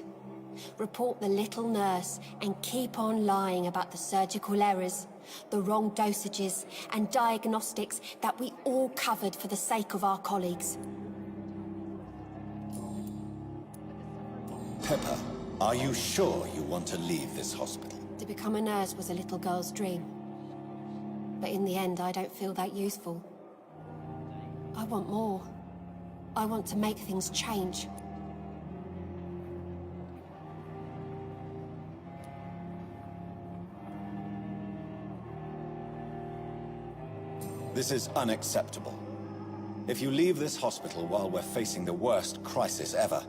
Speaker 16: Report the little nurse and keep on lying about the surgical errors, the wrong dosages and diagnostics that we all covered for the sake of our colleagues.
Speaker 1: Pippa, are you sure you want to leave this hospital?
Speaker 16: To become a nurse was a little girl's dream. But in the end, I don't feel that useful. I want more. I want to make things change.
Speaker 1: This is unacceptable. If you leave this hospital while we're facing the worst crisis ever,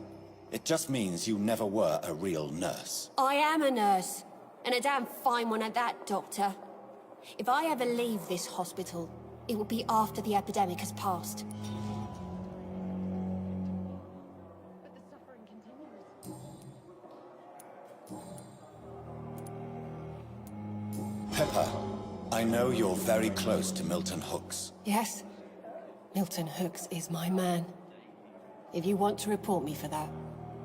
Speaker 1: it just means you never were a real nurse.
Speaker 16: I am a nurse, and a damn fine one at that, Doctor. If I ever leave this hospital, it will be after the epidemic has passed.
Speaker 15: But the suffering continues.
Speaker 1: Pippa, I know you're very close to Milton Hooks.
Speaker 16: Yes, Milton Hooks is my man. If you want to report me for that,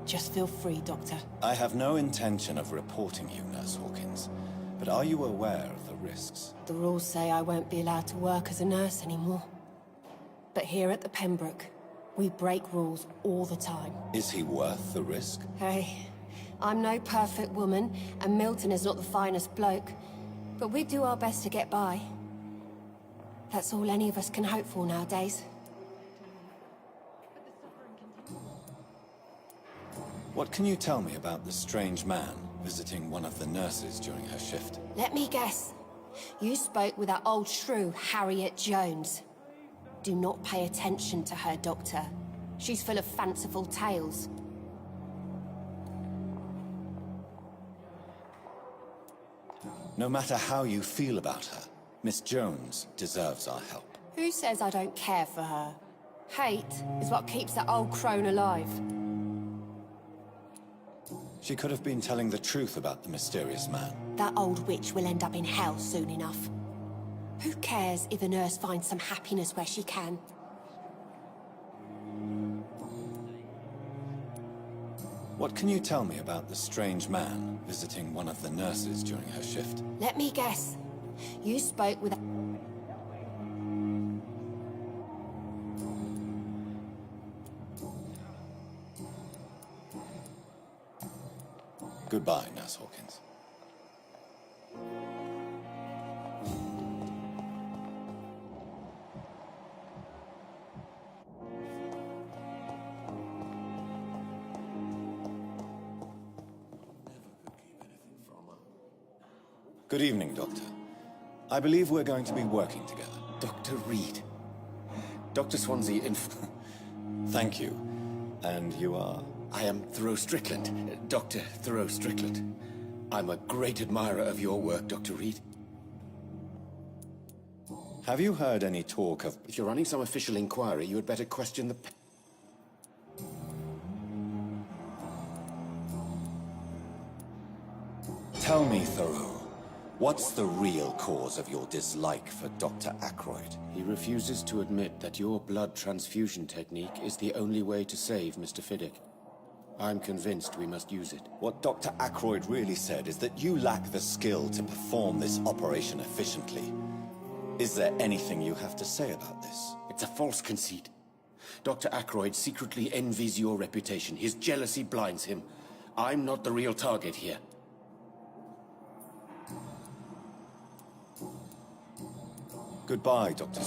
Speaker 16: just feel free, Doctor.
Speaker 1: I have no intention of reporting you, Nurse Hawkins. But are you aware of the risks?
Speaker 16: The rules say I won't be allowed to work as a nurse anymore. But here at the Pembroke, we break rules all the time.
Speaker 1: Is he worth the risk?
Speaker 16: Hey, I'm no perfect woman, and Milton is not the finest bloke. But we do our best to get by. That's all any of us can hope for nowadays.
Speaker 1: What can you tell me about the strange man visiting one of the nurses during her shift?
Speaker 16: Let me guess. You spoke with that old shrew, Harriet Jones. Do not pay attention to her, Doctor. She's full of fanciful tales.
Speaker 1: No matter how you feel about her, Miss Jones deserves our help.
Speaker 16: Who says I don't care for her? Hate is what keeps that old crone alive.
Speaker 1: She could have been telling the truth about the mysterious man.
Speaker 16: That old witch will end up in hell soon enough. Who cares if a nurse finds some happiness where she can?
Speaker 1: What can you tell me about the strange man visiting one of the nurses during her shift?
Speaker 16: Let me guess. You spoke with...
Speaker 1: Goodbye, Nurse Hawkins. Good evening, Doctor. I believe we're going to be working together.
Speaker 11: Dr. Reed. Dr. Swansea
Speaker 1: Thank you. And you are?
Speaker 11: I am Thoreau Strickland. Dr. Thoreau Strickland. I'm a great admirer of your work, Dr. Reed.
Speaker 1: Have you heard any talk of...
Speaker 11: If you're running some official inquiry, you had better question the...
Speaker 1: Tell me, Thoreau, what's the real cause of your dislike for Dr. Ackroyd?
Speaker 11: He refuses to admit that your blood transfusion technique is the only way to save Mr. Fiddick. I'm convinced we must use it.
Speaker 1: What Dr. Ackroyd really said is that you lack the skill to perform this operation efficiently. Is there anything you have to say about this?
Speaker 11: It's a false conceit. Dr. Ackroyd secretly envies your reputation. His jealousy blinds him. I'm not the real target here.
Speaker 1: Goodbye, Dr.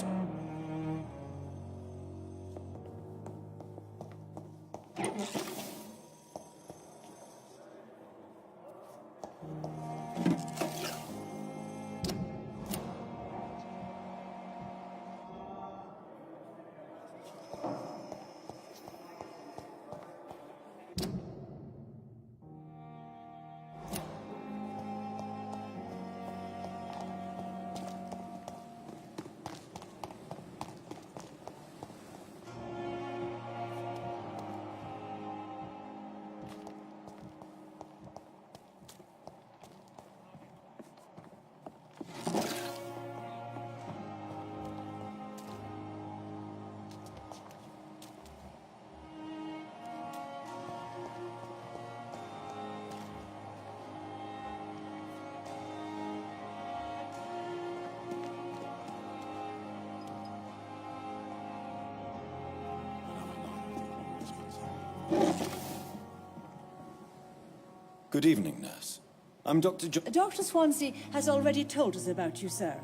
Speaker 1: Good evening, nurse. I'm Dr.
Speaker 13: Dr. Swansea has already told us about you, sir.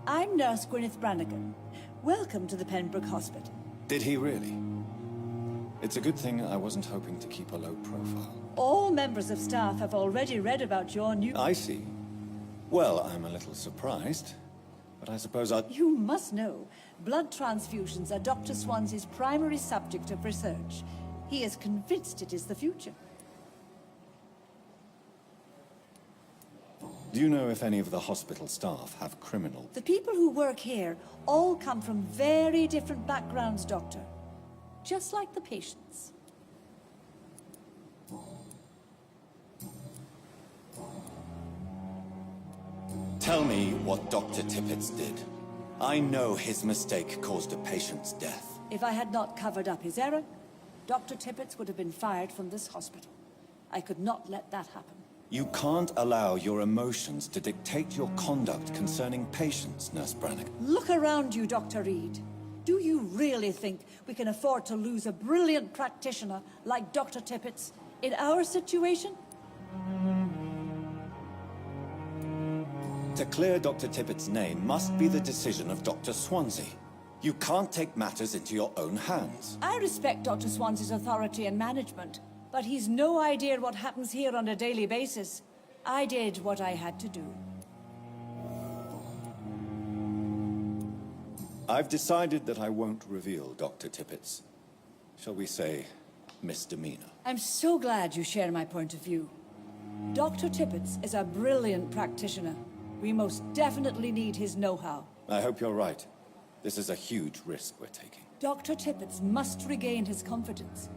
Speaker 13: I'm Nurse Gwyneth Brannigan. Welcome to the Pembroke Hospital.
Speaker 1: Did he really? It's a good thing I wasn't hoping to keep a low profile.
Speaker 13: All members of staff have already read about your new...
Speaker 1: I see. Well, I'm a little surprised, but I suppose
Speaker 13: You must know, blood transfusions are Dr. Swansea's primary subject of research. He is convinced it is the future.
Speaker 1: Do you know if any of the hospital staff have criminal...
Speaker 13: The people who work here all come from very different backgrounds, Doctor. Just like the patients.
Speaker 1: Tell me what Dr. Tippett did. I know his mistake caused a patient's death.
Speaker 13: If I had not covered up his error, Dr. Tippett would have been fired from this hospital. I could not let that happen.
Speaker 1: You can't allow your emotions to dictate your conduct concerning patients, Nurse Brannigan.
Speaker 13: Look around you, Dr. Reed. Do you really think we can afford to lose a brilliant practitioner like Dr. Tippett's in our situation?
Speaker 1: To clear Dr. Tippett's name must be the decision of Dr. Swansea. You can't take matters into your own hands.
Speaker 13: I respect Dr. Swansea's authority and management, but he's no idea what happens here on a daily basis. I did what I had to do.
Speaker 1: I've decided that I won't reveal Dr. Tippett's, shall we say, misdemeanor.
Speaker 13: I'm so glad you share my point of view. Dr. Tippett's is a brilliant practitioner. We most definitely need his know-how.
Speaker 1: I hope you're right. This is a huge risk we're taking.
Speaker 13: Dr. Tippett's must regain his confidence.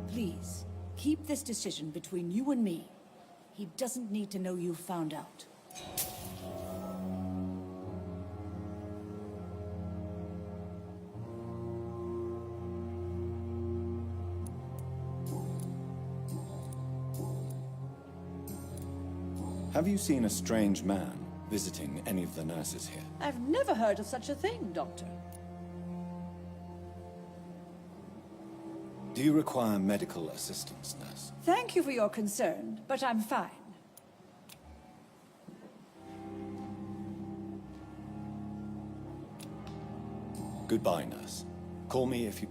Speaker 13: Please, keep this decision between you and me. He doesn't need to know you've found out.
Speaker 12: Have you seen a strange man visiting any of the nurses here?
Speaker 13: I've never heard of such a thing, Doctor.
Speaker 12: Do you require medical assistance, nurse?
Speaker 13: Thank you for your concern, but I'm fine.
Speaker 12: Goodbye, nurse. Call me if you...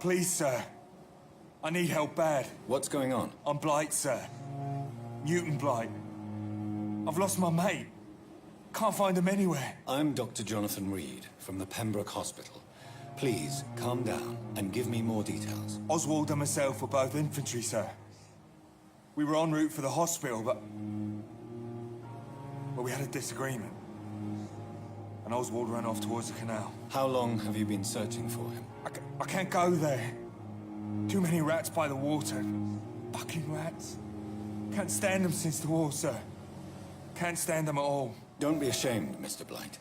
Speaker 17: Please, sir. I need help bad.
Speaker 12: What's going on?
Speaker 17: I'm Blight, sir. Newton Blight. I've lost my mate. Can't find him anywhere.
Speaker 12: I'm Dr. Jonathan Reed from the Pembroke Hospital. Please, calm down and give me more details.
Speaker 17: Oswald and myself were both infantry, sir. We were en route for the hospital, but we had a disagreement. And Oswald ran off towards the canal.
Speaker 12: How long have you been searching for him?
Speaker 17: I can't go there. Too many rats by the water. Fucking rats. Can't stand them since the war, sir. Can't stand them at all.
Speaker 12: Don't be ashamed, Mr. Blight.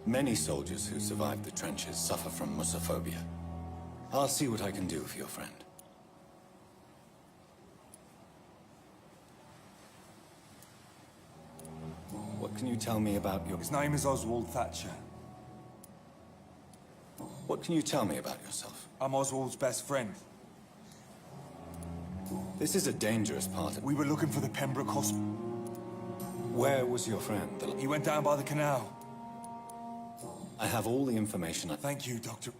Speaker 12: Many soldiers who survived the trenches suffer from musophobia. I'll see what I can do for your friend. What can you tell me about your...
Speaker 17: His name is Oswald Thatcher.
Speaker 12: What can you tell me about yourself?
Speaker 17: I'm Oswald's best friend.
Speaker 12: This is a dangerous part of...
Speaker 17: We were looking for the Pembroke Hospital.
Speaker 12: Where was your friend?
Speaker 17: He went down by the canal.
Speaker 12: I have all the information I...
Speaker 17: Thank you, Doctor.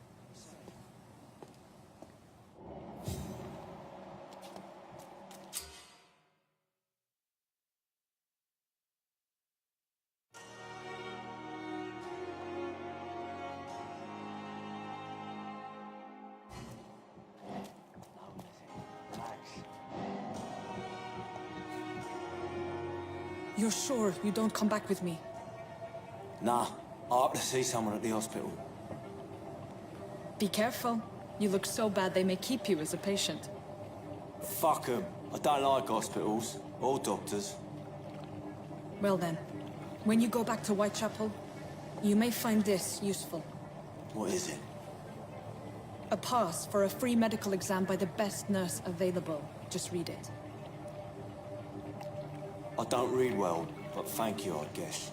Speaker 3: You're sure you don't come back with me?
Speaker 14: Nah, I have to see someone at the hospital.
Speaker 3: Be careful. You look so bad they may keep you as a patient.
Speaker 14: Fuck 'em. I don't like hospitals or doctors.
Speaker 3: Well then, when you go back to Whitechapel, you may find this useful.
Speaker 14: What is it?
Speaker 3: A pass for a free medical exam by the best nurse available. Just read it.
Speaker 14: I don't read well, but thank you, I guess.